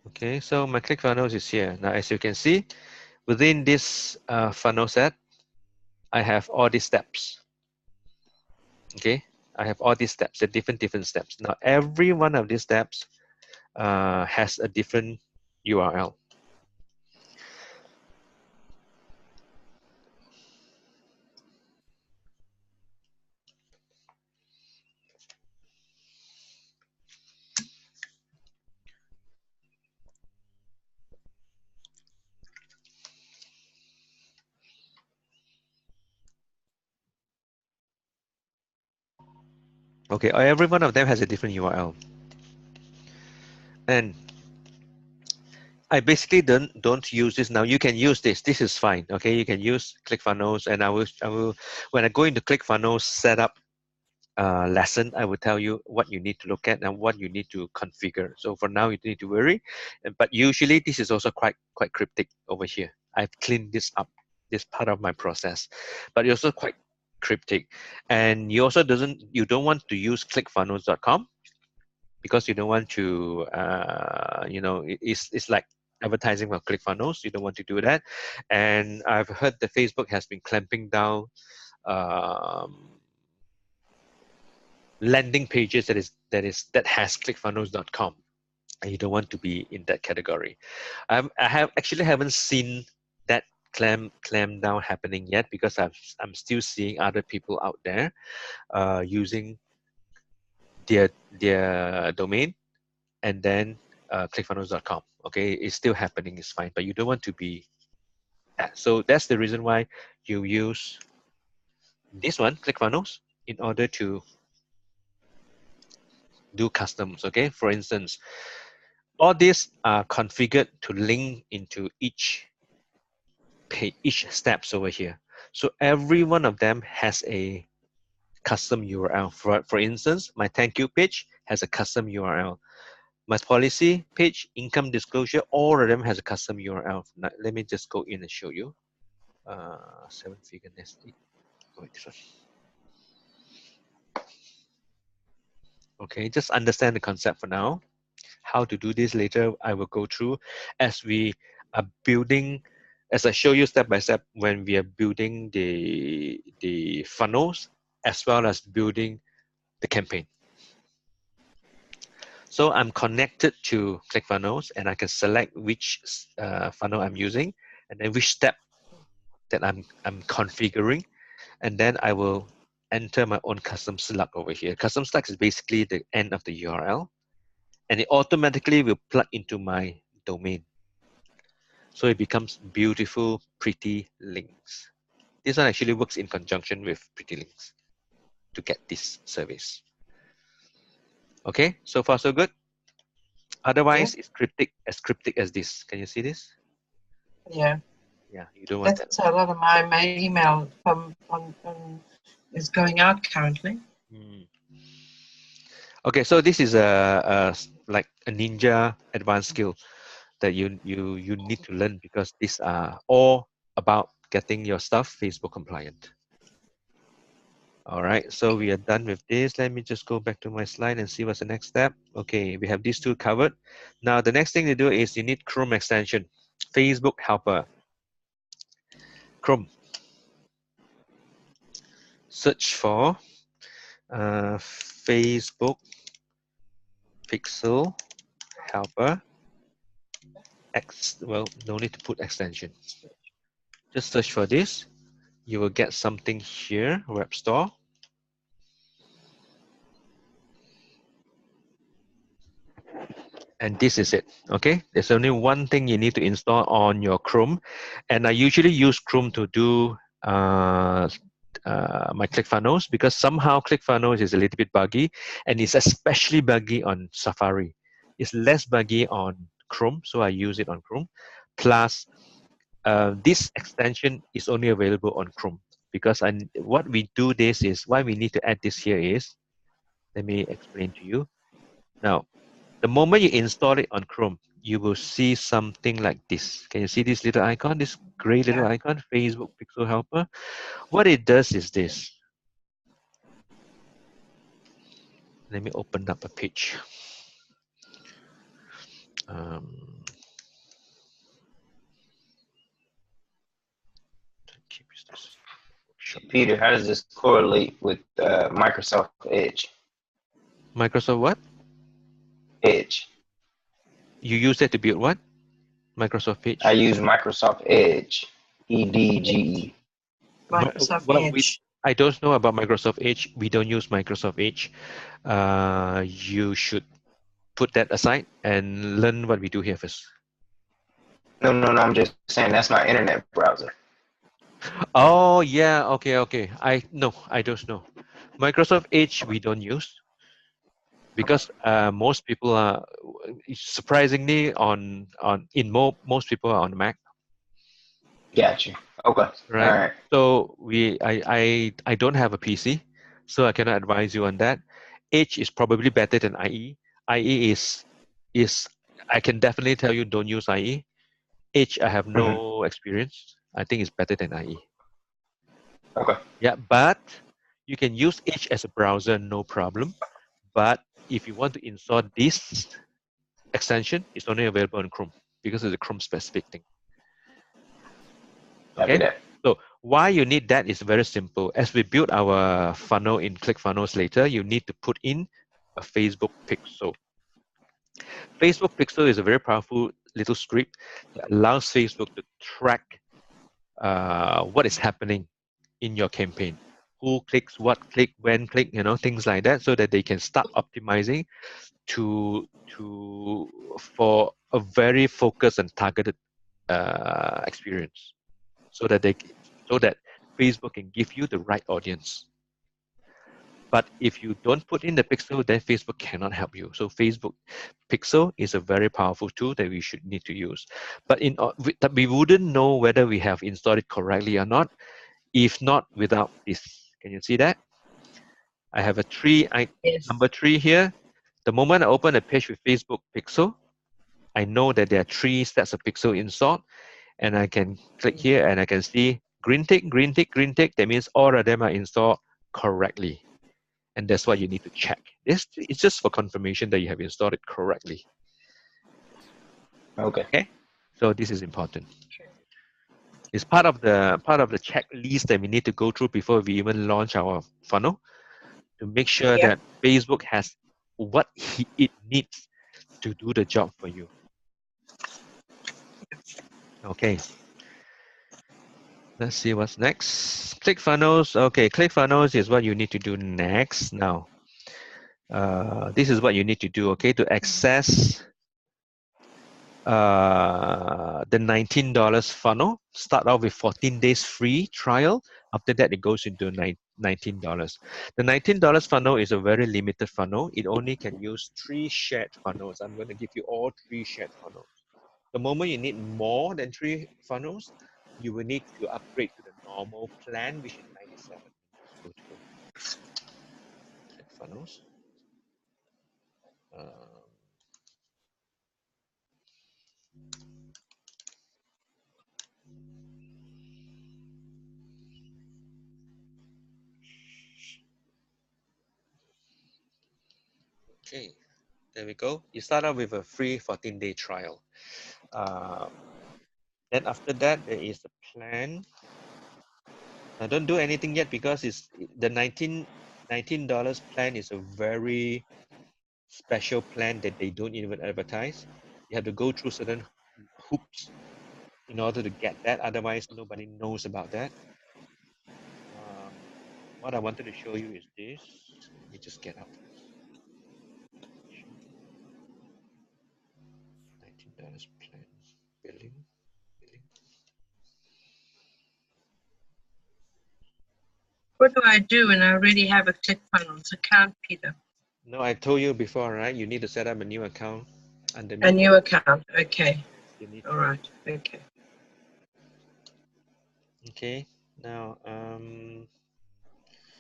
Okay, so my ClickFunnels is here. Now, as you can see, within this funnel set, I have all these steps. Okay, I have all these steps, the different steps. Now, every one of these steps has a different URL. Okay, every one of them has a different URL. And I basically don't use this now. You can use this. This is fine. Okay, you can use ClickFunnels, and I will when I go into ClickFunnels setup lesson, I will tell you what you need to look at and what you need to configure. So for now, you don't need to worry. But usually, this is also quite cryptic over here. I've cleaned this up. This part of my process, but it's also quite cryptic. And you also don't want to use ClickFunnels.com because you don't want to it's like advertising for ClickFunnels. You don't want to do that. And I've heard that Facebook has been clamping down landing pages that has ClickFunnels.com, and you don't want to be in that category. I haven't seen that clamp down happening yet because I'm still seeing other people out there using their domain and then ClickFunnels.com. Okay, it's still happening. It's fine, but you don't want to be that. So that's the reason why you use this one, ClickFunnels, in order to do customs. Okay, for instance, all these are configured to link into each page, each steps over here. So every one of them has a custom URL. For instance, my thank you page has a custom URL. My policy page, income disclosure, all of them has a custom URL. Now, let me just go in and show you. 7-figure nest egg. Wait, this one. Okay, just understand the concept for now. How to do this later, I will go through as we are building, as I show you step by step when we are building the funnels as well as building the campaign. So I'm connected to ClickFunnels and I can select which funnel I'm using and then which step that I'm configuring. and then I will enter my own custom slug over here. Custom slug is basically the end of the URL, and it automatically will plug into my domain. So it becomes beautiful, pretty links. This one actually works in conjunction with pretty links to get this service. Okay, so far so good. Otherwise, it's cryptic as this. Can you see this? Yeah. Yeah, you don't want that. That's a lot of my email is going out currently. Okay, so this is like a ninja advanced skill that you need to learn, because these are all about getting your stuff Facebook compliant. All right, so we are done with this. Let me just go back to my slide and see what's the next step. Okay, we have these two covered. Now the next thing to do is you need Chrome extension, Facebook helper. Chrome. Search for Facebook Pixel helper. Well, no need to put extension. Just search for this. You will get something here, Web Store. And this is it, okay? There's only one thing you need to install on your Chrome. And I usually use Chrome to do my ClickFunnels, because somehow ClickFunnels is a little bit buggy, and it's especially buggy on Safari. It's less buggy on Chrome, so I use it on Chrome. Plus, this extension is only available on Chrome, because what we do this is, why we need to add this here is, let me explain to you. Now, the moment you install it on Chrome, you will see something like this. Can you see this little icon, this gray little icon, Facebook Pixel Helper? What it does is this. Let me open up a page. Peter, how does this correlate with Microsoft Edge? Microsoft what? Edge. You use it to build what? Microsoft Edge? I use Microsoft Edge. EDGE. Microsoft Edge. I don't know about Microsoft Edge. We don't use Microsoft Edge. You should put that aside and learn what we do here first. No, I'm just saying that's my internet browser. Oh, yeah. Okay. I don't know. Microsoft Edge we don't use, because most people are, surprisingly, most people are on Mac. Gotcha. Okay. Right. All right. So I don't have a PC, so I cannot advise you on that. Edge is probably better than IE. IE is I can definitely tell you, don't use IE. Edge, I have no experience. I think it's better than IE. Okay. Yeah, but you can use Edge as a browser, no problem. But if you want to install this extension, it's only available on Chrome, because it's a Chrome specific thing. Okay. So why you need that is very simple. As we build our funnel in ClickFunnels later, you need to put in a Facebook pixel. Facebook pixel is a very powerful little script that allows Facebook to track what is happening in your campaign. Who clicks, what click, when click, things like that, so that they can start optimizing for a very focused and targeted experience, so that Facebook can give you the right audience. But if you don't put in the pixel, then Facebook cannot help you. So Facebook Pixel is a very powerful tool that we should need to use. But we wouldn't know whether we have installed it correctly or not, if not without this. Can you see that? I have a tree, number 3 here. The moment I open a page with Facebook Pixel, I know that there are 3 sets of pixel installed, and I can click here and I can see green tick, green tick, green tick. That means all of them are installed correctly. And that's what you need to check. It's just for confirmation that you have installed it correctly. Okay. So this is important. It's part of the checklist that we need to go through before we even launch our funnel, to make sure that Facebook has what it needs to do the job for you. Okay. Let's see what's next. Click funnels. Okay, click funnels is what you need to do next. Now, this is what you need to do, okay, to access the $19 funnel. Start off with 14 days free trial. After that, it goes into $19. The $19 funnel is a very limited funnel. It only can use 3 shared funnels. I'm going to give you all 3 shared funnels. The moment you need more than 3 funnels, you will need to upgrade to the normal plan, which is 97. Just go to click funnels. Okay, there we go. You start out with a free 14-day trial. Then after that, there is a plan. Now don't do anything yet because it's the $19 plan is a very special plan that they don't even advertise. You have to go through certain hoops in order to get that. Otherwise, nobody knows about that. What I wanted to show you is this. Let me just get out. $19 plan billing. What do I do when I already have a ClickFunnels account, Peter? No, I told you before, right? You need to set up a new account underneath. A new account. Okay. You need All to. right. Okay. Okay. Now,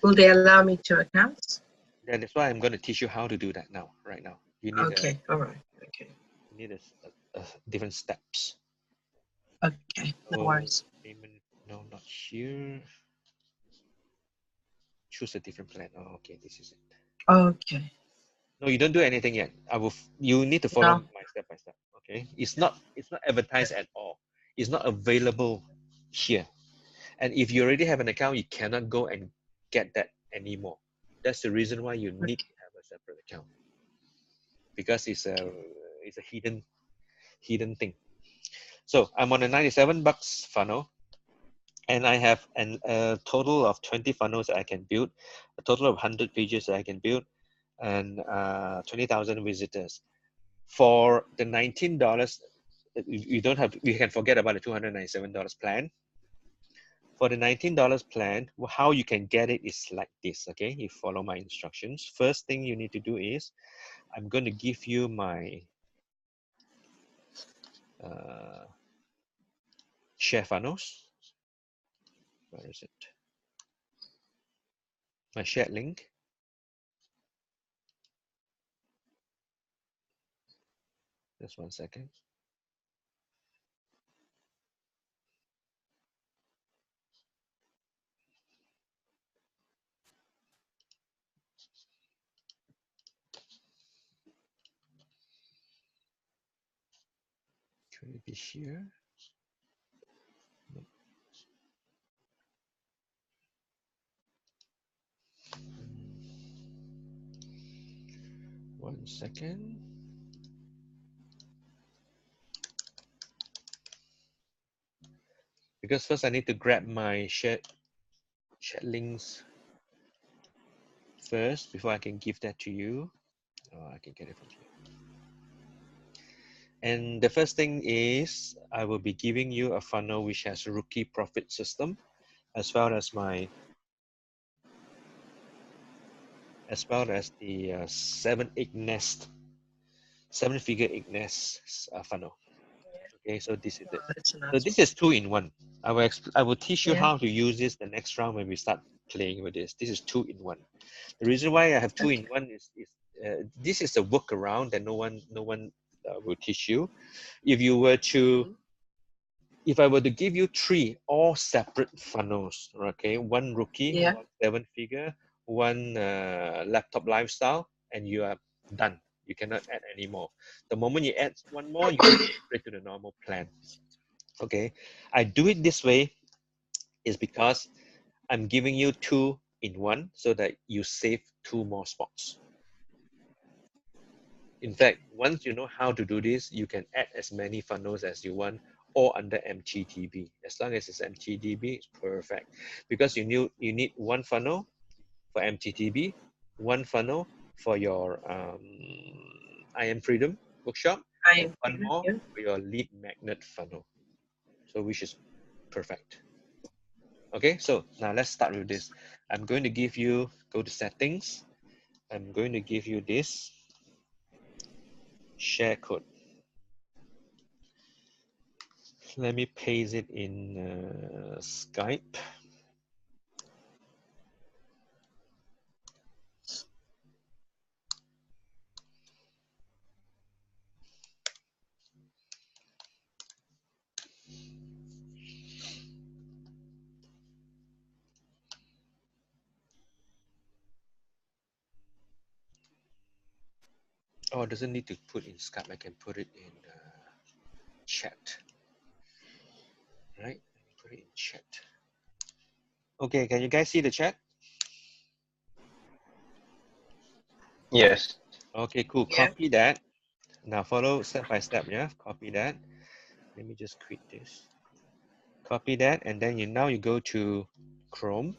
Will they allow me 2 accounts? that is why I'm going to teach you how to do that now, right now. You need Okay. All right. Okay. you need a different steps. Okay. No worries. Payment, no, not here. Choose a different plan. Oh, okay, this is it. Okay. No, you don't do anything yet. You need to follow No. my step by step. Okay, it's not advertised at all. It's not available here. And if you already have an account, you cannot go and get that anymore. That's the reason why you need to have a separate account, because it's a hidden thing. So I'm on a $97 funnel, and I have a total of 20 funnels that I can build, a total of 100 pages that I can build, and 20,000 visitors. For the $19, you don't have. You can forget about the $297 plan. For the $19 plan, how you can get it is like this, okay? You follow my instructions. First thing you need to do is, I'm going to give you my share funnels. Where is it? My shared link. Just 1 second. Should it be here? No. 1 second. Because first I need to grab my shared links first before I can give that to you. Oh, I can get it from here. And the first thing is, I will be giving you a funnel which has a rookie profit system, as well as the 7-figure egg nest funnel. Okay, so this is it. That's a nice So this is 2-in-1. I will teach you Yeah. how to use this the next round when we start playing with this. This is 2-in-1. The reason why I have 2-in-1 is this is a workaround that no one will teach you. If you were to, if I were to give you 3 all separate funnels, okay, 1 rookie, Yeah. 1 7-figure, 1 laptop lifestyle, and you are done. You cannot add any more. The moment you add 1 more, you go straight to the normal plan. Okay, I do it this way is because I'm giving you 2-in-1 so that you save 2 more spots. In fact, once you know how to do this, you can add as many funnels as you want, or under MTDB. As long as it's MTDB, it's perfect. Because you need one funnel for MTDB, one funnel for your I Am Freedom workshop, and one more for your lead magnet funnel. So which is perfect. Okay, so now let's start with this. I'm going to give you, go to settings. I'm going to give you this share code. Let me paste it in Skype. Oh, it doesn't need to put in Skype. I can put it in chat. Right? Put it in chat. Okay, can you guys see the chat? Yes. Okay, cool. Yeah. Copy that. Now follow step by step. Yeah, copy that. Let me just quit this. Copy that, and then now you go to Chrome.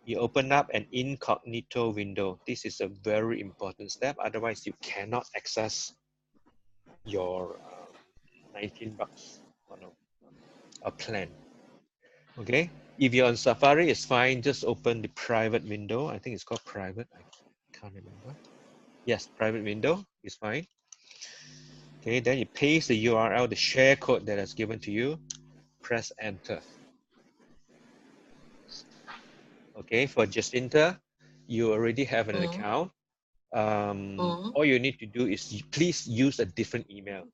You open up an incognito window. This is a very important step. Otherwise, you cannot access your 19 bucks a plan. Okay. If you're on Safari, it's fine. Just open the private window. I think it's called private. I can't remember. Yes, private window is fine. Okay. Then you paste the URL, the share code that is given to you. Press enter. Okay. For Jacinta, you already have an account. All you need to do is please use a different email.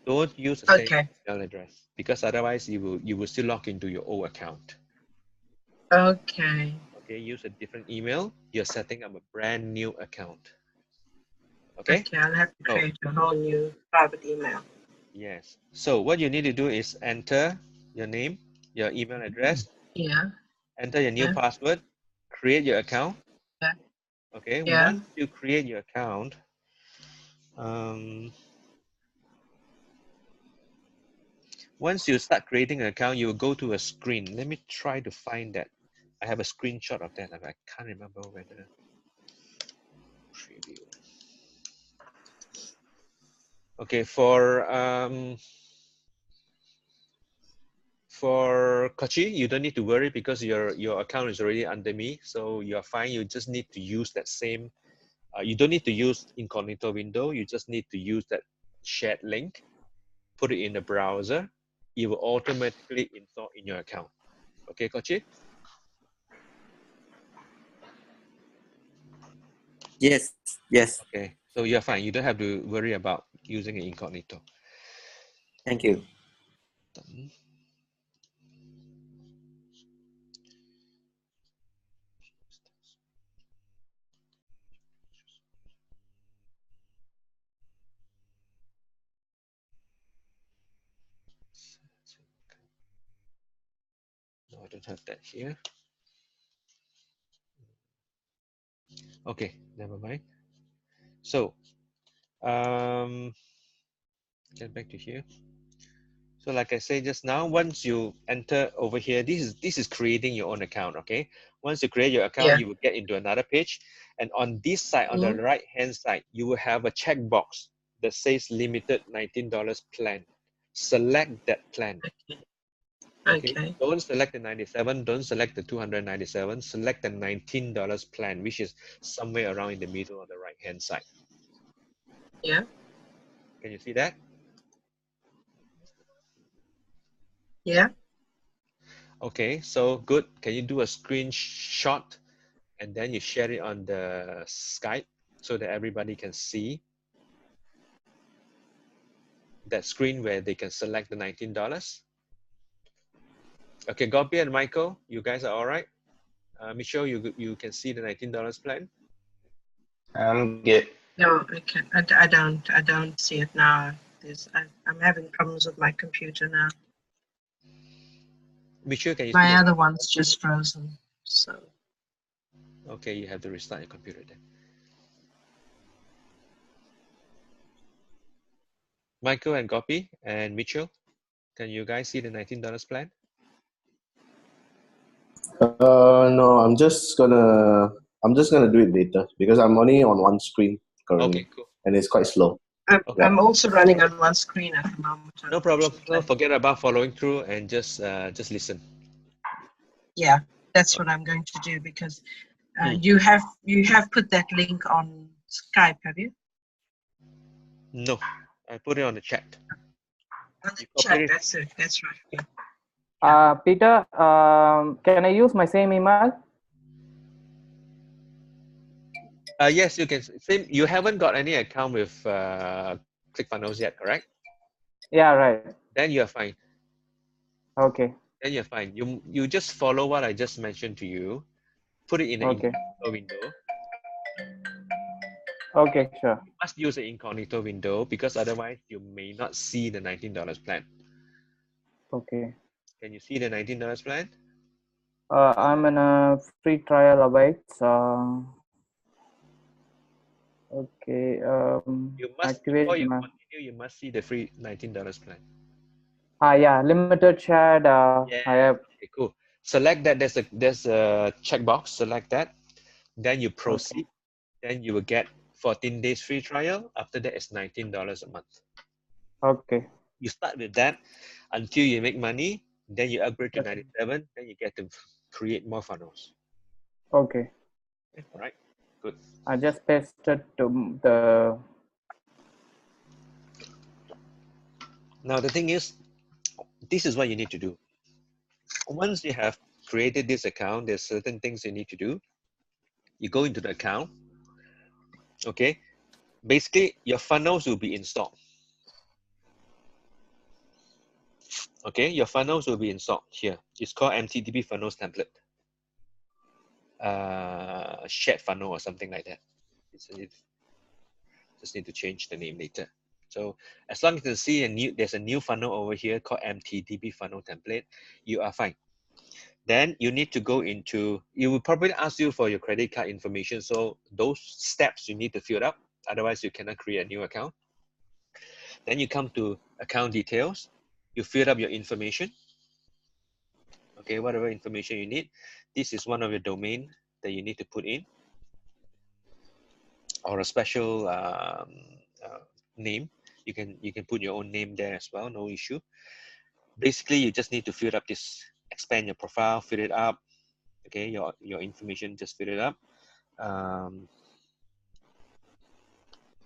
Don't use the same email address, because otherwise you will still log into your old account. Okay. Okay, use a different email. You're setting up a brand new account. Okay. Okay, I'll have to create a whole new private email. Yes. So what you need to do is enter your name, your email address. Yeah. Enter your new password. Create your account. Yeah. Okay. Yeah. Once you create your account, once you start creating an account, you will go to a screen. Let me try to find that. I have a screenshot of that. I can't remember whether preview. Okay, for Kochi, you don't need to worry because your account is already under me, so you're fine. You just need to use that same. You don't need to use incognito window. You just need to use that shared link. Put it in the browser. It will automatically install in your account. Okay, Kochi? Yes, yes. Okay, so you're fine. You don't have to worry about using an incognito. Thank you. Done. No, I don't have that here. Okay, never mind. So, get back to here. So like I said just now, once you enter over here, this is creating your own account, okay? Once you create your account, you will get into another page. And on this side, on the right-hand side, you will have a checkbox that says limited $19 plan. Select that plan. Okay. Don't select the 97, don't select the 297, select the $19 plan, which is somewhere around in the middle on the right-hand side. Yeah. Can you see that? Yeah. Okay, so good. Can you do a screenshot and then you share it on the Skype so that everybody can see that screen where they can select the $19? Okay, Gopi and Michael, you guys are all right? Michelle, you can see the $19 plan? I'm good. No, I can't. I don't see it now. I'm having problems with my computer now. Michelle, can you see My the other one's just frozen. So. Okay, you have to restart your computer then. Michael and Gopi and Mitchell, can you guys see the $19 plan? No, I'm just gonna do it later because I'm only on one screen currently, Okay, cool. and it's quite slow. I'm also running on one screen at the moment. No problem. So forget about following through and just listen. Yeah, that's what I'm going to do because Hmm. you have put that link on Skype, have you? No, I put it on the chat. On the You copied chat, it? that's it. That's right. Yeah. Peter, can I use my same email? Yes, you can. Same. You haven't got any account with ClickFunnels yet, correct? Yeah, right. Then you're fine. Okay. Then you're fine. You just follow what I just mentioned to you. Put it in the Okay. incognito window. Okay, sure. You must use the incognito window because otherwise you may not see the $19 plan. Okay. Can you see the $19 plan? I'm in a free trial awaits. Okay. You must, Activate before you my. continue, you must see the free $19 plan. Yeah, limited chat. Yeah. I have. Okay, cool. Select that. There's a checkbox. Select that. Then you proceed. Then you will get 14 days free trial. After that, it's $19 a month. Okay. You start with that until you make money. Then you upgrade to 97. Then you get to create more funnels. Okay. Okay, all right. Good. I just pasted to the. Now the thing is, this is what you need to do. Once you have created this account, there's certain things you need to do. You go into the account. Okay. Basically, your funnels will be installed. Okay, your funnels will be installed here. It's called MTDB funnels template. Shared funnel or something like that. Just need to change the name later. So as long as you see there's a new funnel over here called MTDB funnel template, you are fine. Then you need to go into, it will probably ask you for your credit card information. So those steps you need to fill up. Otherwise you cannot create a new account. Then you come to account details. You fill up your information. Okay, whatever information you need. This is one of your domain that you need to put in, or a special name. You can put your own name there as well, no issue. Basically, you just need to fill up this, expand your profile, fill it up. Okay, your information, just fill it up.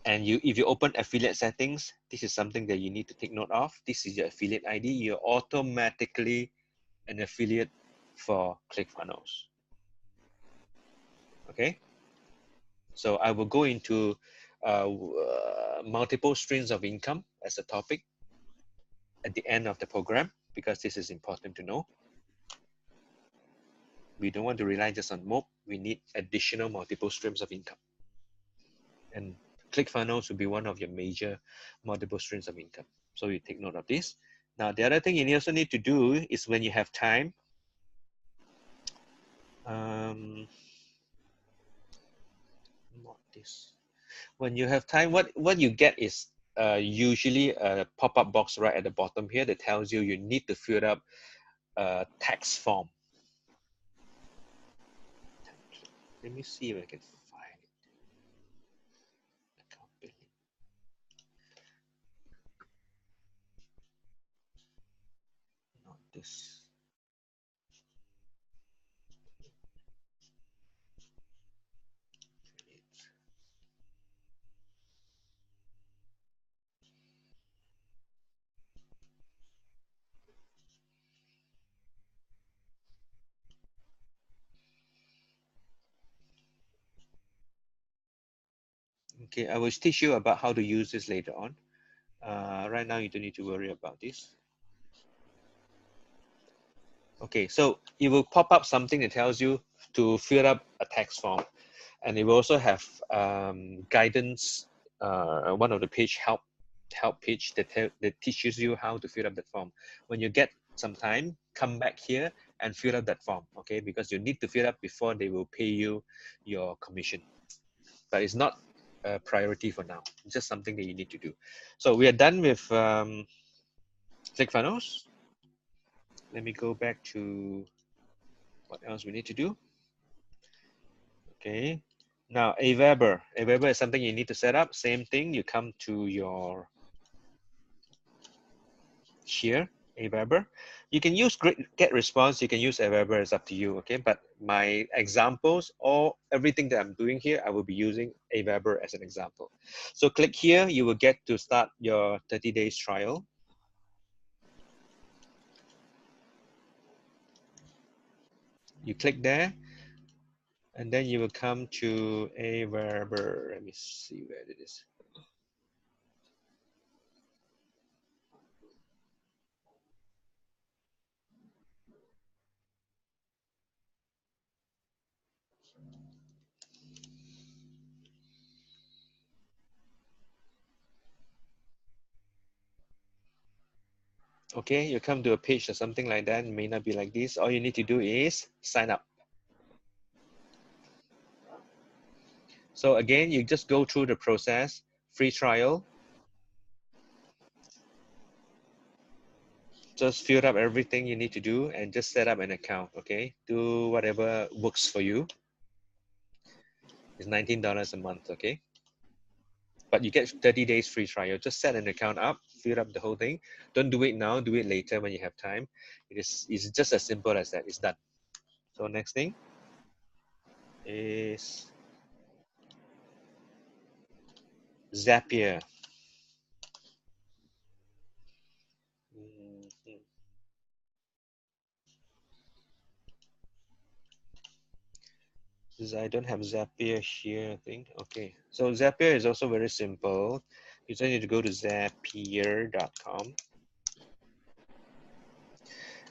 And if you open affiliate settings, this is something that you need to take note of. This is your affiliate ID. You're automatically an affiliate for ClickFunnels. Okay, so I will go into multiple streams of income as a topic at the end of the program, because this is important to know. We don't want to rely just on MOB. We need additional multiple streams of income. And ClickFunnels will be one of your major multiple streams of income. So you take note of this. Now, the other thing you also need to do is when you have time, not this. When you have time, what you get is usually a pop-up box right at the bottom here that tells you you need to fill up a tax form. Let me see if I can find it. Account billing. Not this. Okay, I will teach you about how to use this later on. Right now, you don't need to worry about this. Okay, so it will pop up something that tells you to fill up a text form, and it will also have guidance. One of the page help page that teaches you how to fill up that form. When you get some time, come back here and fill up that form. Okay, because you need to fill up before they will pay you your commission. But it's not priority for now. It's just something that you need to do. So we are done with ClickFunnels. Let me go back to what else we need to do. Okay. Now Aweber. Aweber is something you need to set up. Same thing. You come to your here, Aweber. You can use get response. You can use Aweber. It's up to you. Okay. But my examples or everything that I'm doing here, I will be using Aweber as an example. So click here. You will get to start your 30 days trial. You click there. And then you will come to Aweber. Let me see where it is. Okay, you come to a page or something like that. It may not be like this. All you need to do is sign up. So again, you just go through the process, free trial. Just fill up everything you need to do and just set up an account, okay? Do whatever works for you. It's $19 a month, okay? But you get 30 days free trial. Just set an account up, fill up the whole thing. Don't do it now, do it later when you have time. It's just as simple as that, it's done. So next thing is Zapier. I don't have Zapier here, I think. Okay, so Zapier is also very simple. You just need to go to zapier.com.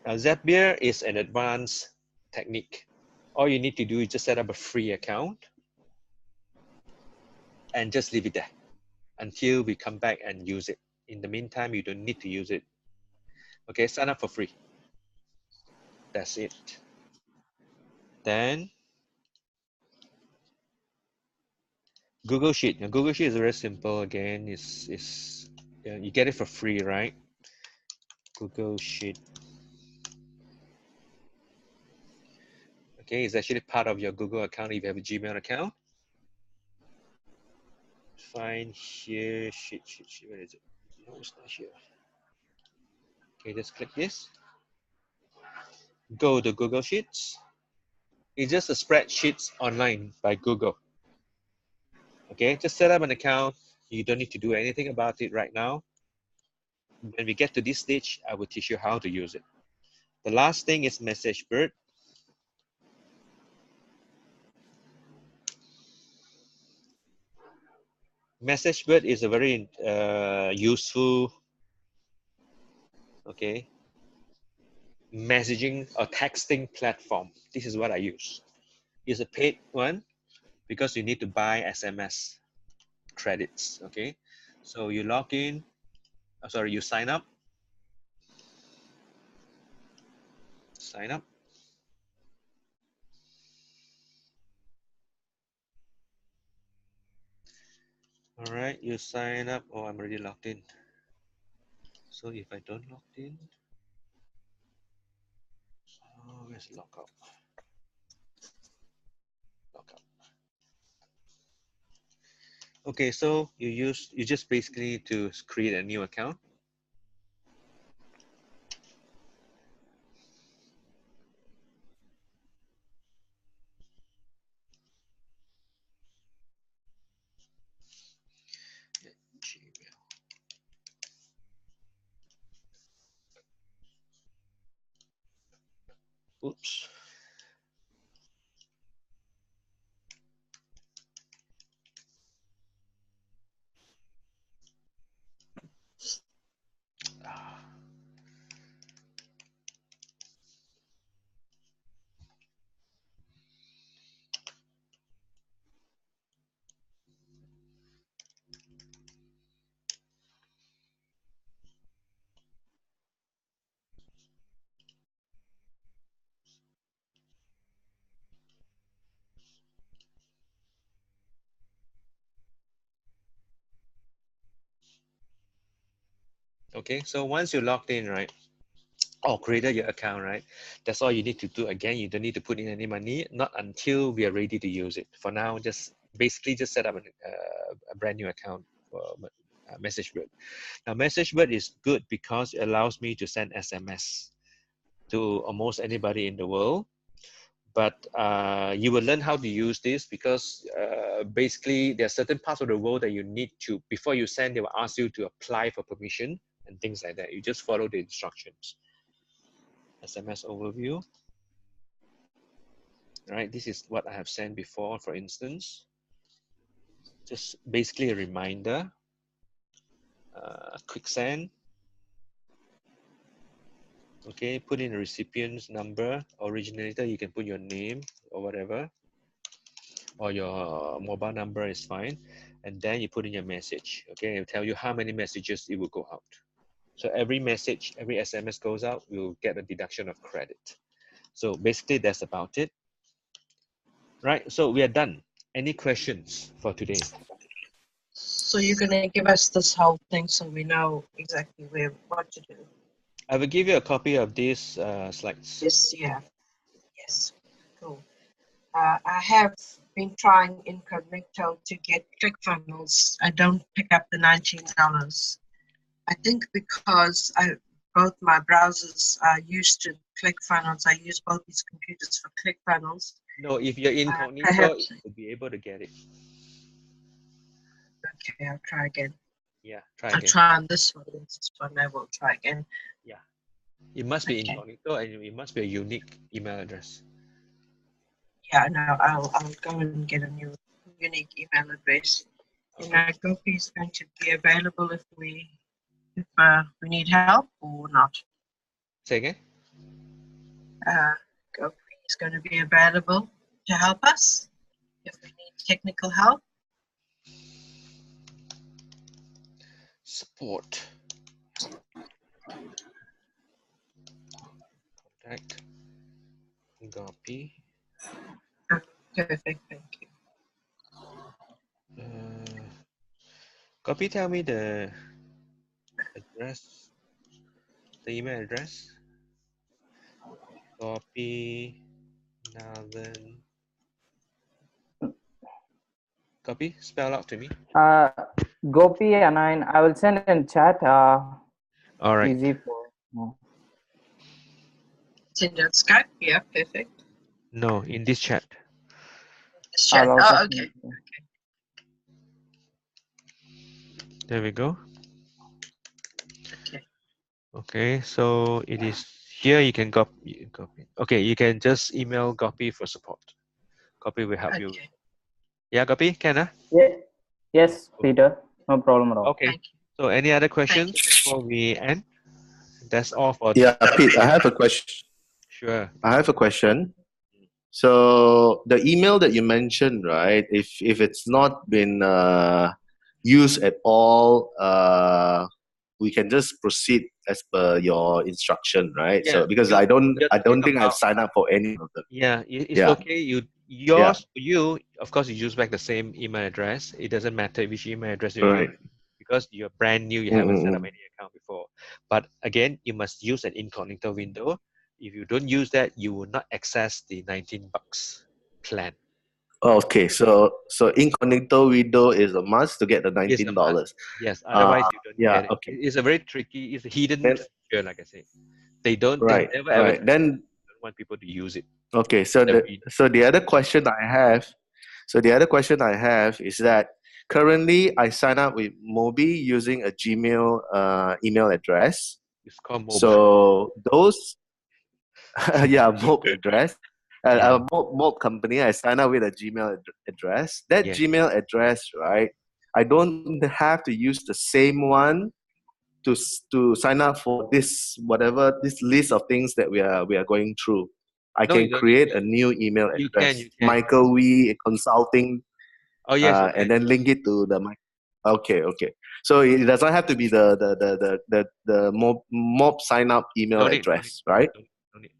Now, Zapier is an advanced technique. All you need to do is just set up a free account and just leave it there until we come back and use it. In the meantime, you don't need to use it. Okay, sign up for free. That's it. Then Google Sheet. Now, Google Sheet is very simple. Again, you get it for free, right? Google Sheet. Okay, it's actually part of your Google account if you have a Gmail account. Find here, sheet, where is it? No, it's not here. Okay, just click this. Go to Google Sheets. It's just a spreadsheets online by Google. Okay, just set up an account. You don't need to do anything about it right now. When we get to this stage, I will teach you how to use it. The last thing is MessageBird. MessageBird is a very useful, okay, messaging or texting platform. This is what I use. It's a paid one because you need to buy SMS credits, okay? So you log in, you sign up. Sign up. All right, you sign up. Oh, I'm already logged in. So if I don't log in, oh, where's logout? Logout. Okay, so you just basically need to create a new account. Gmail. Oops. Ah. Okay, so once you logged in, right, or created your account, right, that's all you need to do. Again, you don't need to put in any money, not until we are ready to use it. For now, just basically just set up a brand new account for MessageBird. Now, MessageBird is good because it allows me to send SMS to almost anybody in the world. But you will learn how to use this because basically there are certain parts of the world that you need to, before you send, they will ask you to apply for permission and things like that. You just follow the instructions. SMS overview. Right, this is what I have sent before, for instance. Just basically a reminder, quick send. Okay, put in the recipient's number, originator, you can put your name or whatever, or your mobile number is fine. And then you put in your message. Okay, it'll tell you how many messages it will go out. So every message, every SMS goes out, you'll get a deduction of credit. So basically that's about it. Right, so we are done. Any questions for today? So you're going to give us this whole thing so we know exactly what to do. I will give you a copy of these slides. Yes, yeah. Yes, cool. I have been trying incognito to get ClickFunnels. I don't pick up the $19. I think because both my browsers are used to ClickFunnels. I use both these computers for ClickFunnels. No, if you're incognito, perhaps, you'll be able to get it. okay, I'll try again. Yeah, try I'll again. try on this one. This one I will try again. Yeah, it must be Okay. incognito and it must be a unique email address. Yeah, no, I'll go and get a new unique email address. Okay. And Gopi is going to be available if we need help or not. Say again? Gopi is going to be available to help us if we need technical help. Support. Contact. Gopi. Perfect, thank you. Gopi, tell me the address, the email address. Gopi, Nathan. Gopi, spell out to me. Gopi Anayan, I will send in chat. All right. Easy for. Send out Skype, yeah, perfect. No, in this chat. This chat. I'll Oh, also okay. send- There we go. Okay. Okay, so it is here. You can copy. Okay, you can just email Gopi for support. Gopi will help you. Okay. Yeah, Gopi, can I? Yeah. Yes, Peter. No problem at all. Okay. Thank you. So any other questions you. before we end? That's all for. Yeah, Pete, I have a question. Sure. I have a question. So the email that you mentioned, right? If it's not been used at all, we can just proceed as per your instruction, right? Yeah, So because you're I don't talking think I've about. signed up for any of them. Yeah, it's Yeah. okay. You of course you use back the same email address. It doesn't matter which email address you Right. use because you're brand new. You haven't set up any account before. But again, you must use an incognito window. If you don't use that, you will not access the $19 plan. Okay, so incognito window is a must to get the It's a $19. must. Yes, otherwise you don't Yeah. get it. Okay. It's a very tricky. It's a hidden Then, feature, like I said. They never right. advertise. Then Don't want people to use it. okay. So the other question I have. So the other question I have is that currently I sign up with Mobi using a Gmail email address. It's called mobile. So those, yeah, Mob address. Yeah. Mob company, I sign up with a Gmail address. That Yeah. Gmail address, right? I don't have to use the same one to sign up for this list of things that we are going through. I No, can you don't create need a new email You address, can. Michael Wee Consulting, Oh yes, you and can. then link it to the mic. Okay. So it doesn't have to be the mob sign up email No need, address, right? No need.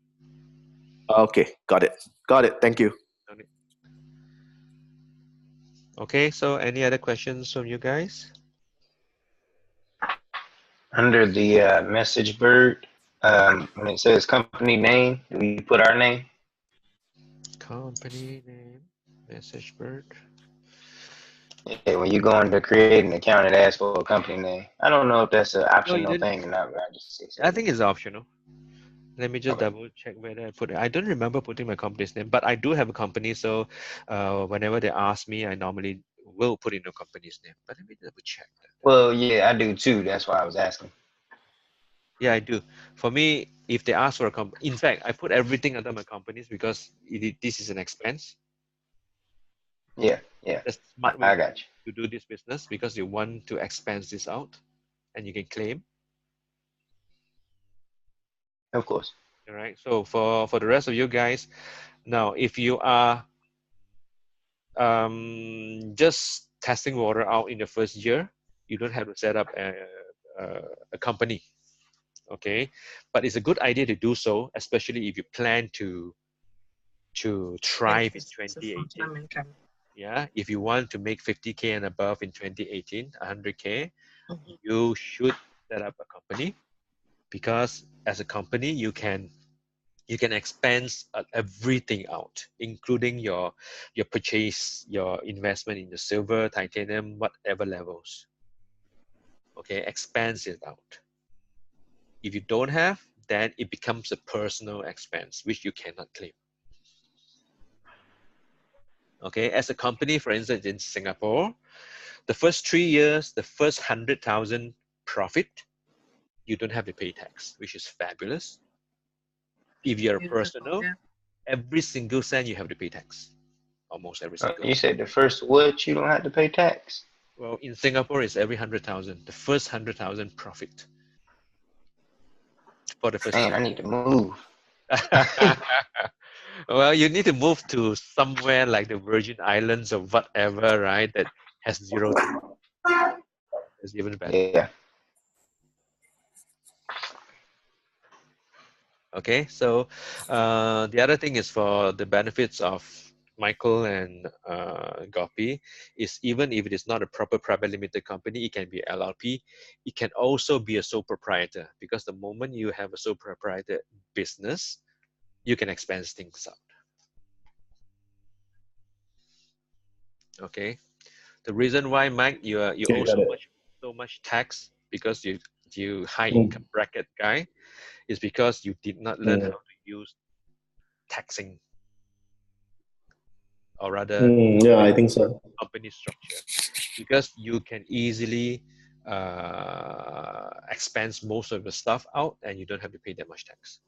Okay, got it. Thank you. No need. Okay, so any other questions from you guys? Under the message bird, when it says company name, do we put our name? Company name, message bird. Yeah, when you go into create an account, it asks for a company name. I don't know if that's an No, you optional didn't. thing or not, but I just say so. I think it's optional. Let me just Okay. double check whether I put it. I don't remember putting my company's name, but I do have a company. So whenever they ask me, I normally will put in a company's name. But let me double check that. Well, yeah, I do too. That's why I was asking. Yeah, I do. For me, if they ask for a company, in fact, I put everything under my companies because this is an expense. Yeah, yeah, That's a smart way I got you. to do this business because you want to expense this out and you can claim. Of course. All right. So for the rest of you guys, now if you are just testing water out in the first year, you don't have to set up a company. Okay, but it's a good idea to do so, especially if you plan to thrive in It's a 2018. full-time income. Yeah, if you want to make 50K and above in 2018, 100K, Mhm. you should set up a company, because as a company you can expense everything out, including your purchase, your investment in the silver, titanium, whatever levels. Okay, expense it out. If you don't have, then it becomes a personal expense which you cannot claim. Okay, as a company, for instance, in Singapore, the first 3 years, the first 100,000 profit, you don't have to pay tax, which is fabulous. If you're a Beautiful, personal, yeah. every single cent you have to pay tax, almost every single You cent. said the first what? You don't have to pay tax. Well, in Singapore, it's every 100,000, the first 100,000 profit for the first Man, 3 I need to move. years. Well, you need to move to somewhere like the Virgin Islands or whatever, right? That has zero tax. It's even better. Yeah. Okay, so the other thing is, for the benefits of Michael and Gopi, is even if it is not a proper private limited company, it can be LLP. It can also be a sole proprietor, because the moment you have a sole proprietor business, you can expense things out. Okay, the reason why, Mike, you Okay, owe got it. so much tax because you high Mm, income bracket guy, is because you did not learn how to use taxing, or rather yeah, I think so. company structure, because you can easily expense most of the stuff out and you don't have to pay that much tax.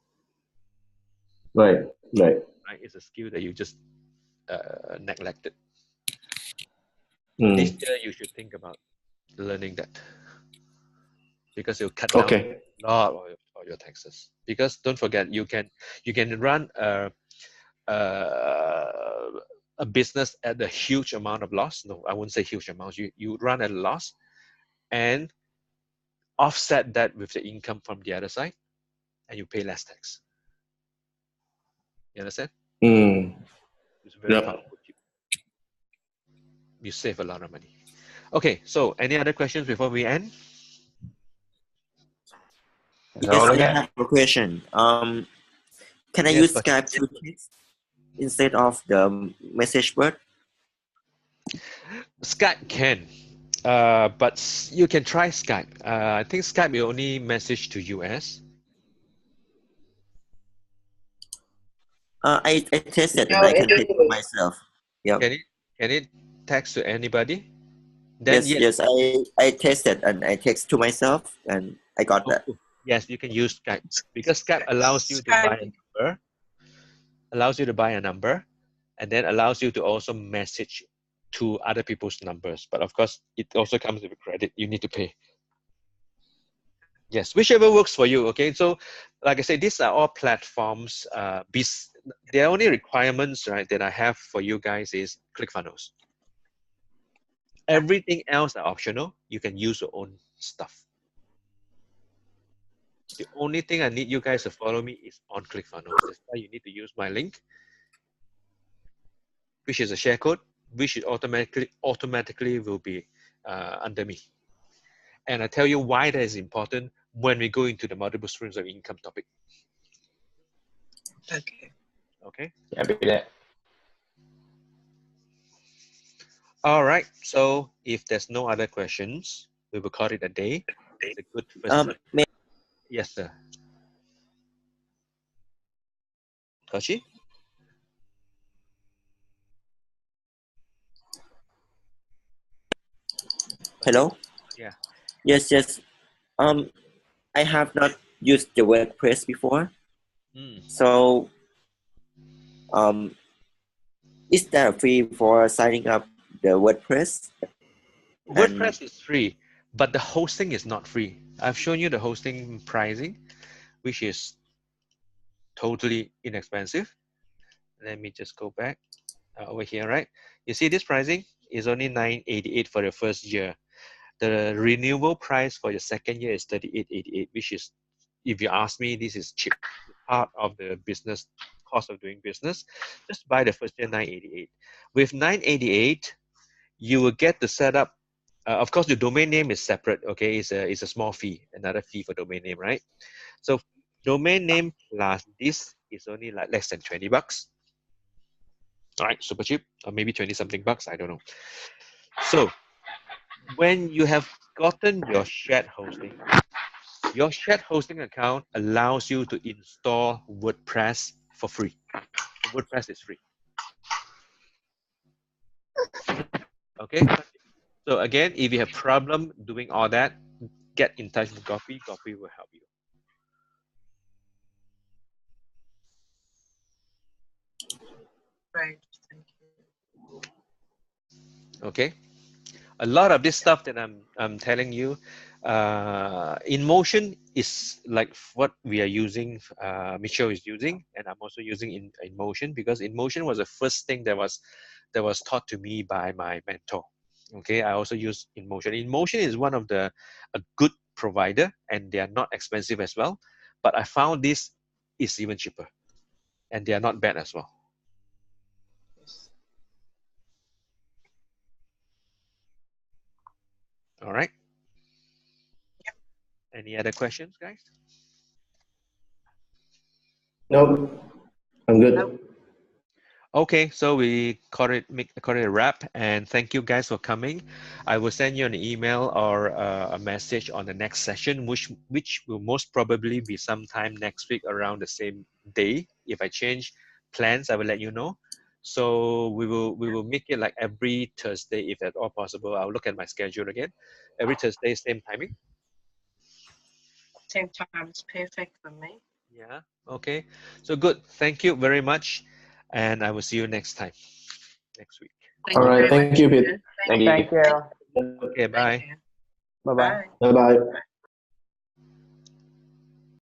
Right, right. Right? It's a skill that you just neglected. Mm, This year you should think about learning that, because it'll cut down okay. a lot of your taxes. Because don't forget, you can run a business at a huge amount of loss. No, I wouldn't say huge amounts. You run at a loss and offset that with the income from the other side, and you pay less tax. You understand? Mm, It's a very yep. powerful tip. You save a lot of money. Okay, so any other questions before we end? That's Yes, all I I got. have a question. Can I Yes, use but Skype to text instead of the message board? Skype can, but you can try Skype. I think Skype will only message to US. I tested and Yeah, I can text to myself. Yeah. Can it text to anybody? Then Yes, yes. yes. I tested and I text to myself and I got that. Yes, you can use Skype, because Skype allows you to buy a number, and then allows you to also message to other people's numbers. But of course, it also comes with a credit you need to pay. Yes, whichever works for you. Okay, so like I said, these are all platforms. The only requirements, right, that I have for you guys is ClickFunnels. Everything else are optional. You can use your own stuff. The only thing I need you guys to follow me is on ClickFunnels. That's why you need to use my link, which is a share code, which it automatically will be under me. And I tell you why that is important when we go into the multiple streams of income topic. Okay. Okay. Copy that. All right. So if there's no other questions, we will call it a day. It's a good first. Yes, sir. Koshi? Hello? Yeah. Yes, yes. I have not used the WordPress before. So, is there a fee for signing up the WordPress? WordPress is free, but the hosting is not free. I've shown you the hosting pricing, which is totally inexpensive. Let me just go back over here, right? You see this pricing is only $988 for the first year. The renewal price for your second year is $3888, which is, if you ask me, this is cheap. Part of the business cost of doing business. Just buy the first year $988. With $988, you will get the setup. Of course, the domain name is separate. Okay, it's a small fee, another fee for domain name, right? So domain name plus this is only like less than $20. All right, super cheap, or maybe 20 something bucks. I don't know. So when you have gotten your shared hosting account allows you to install WordPress for free. WordPress is free. Okay. So again, if you have problem doing all that, get in touch with Gopi. Gopi will help you. Right. Thank you. Okay. A lot of this stuff that I'm telling you, InMotion is like what we are using. Michelle is using, and I'm also using InMotion because InMotion was the first thing that was taught to me by my mentor. Okay, I also use InMotion. InMotion is one of a good provider, and they are not expensive as well. But I found this is even cheaper, and they are not bad as well. Yes. All right. Yep. Any other questions, guys? No, I'm good. Nope. Okay, so we call it a wrap, and thank you guys for coming. I will send you an email or a message on the next session, which will most probably be sometime next week around the same day. If I change plans, I will let you know. So we will make it like every Thursday, if at all possible. I'll look at my schedule again. Every Thursday, same timing. Same time is perfect for me. Yeah. Okay. So good. Thank you very much, and I will see you next time, next week. All right. Thank you, Pete. Thank you. Thank you. Okay. Bye. Bye-bye. Bye-bye.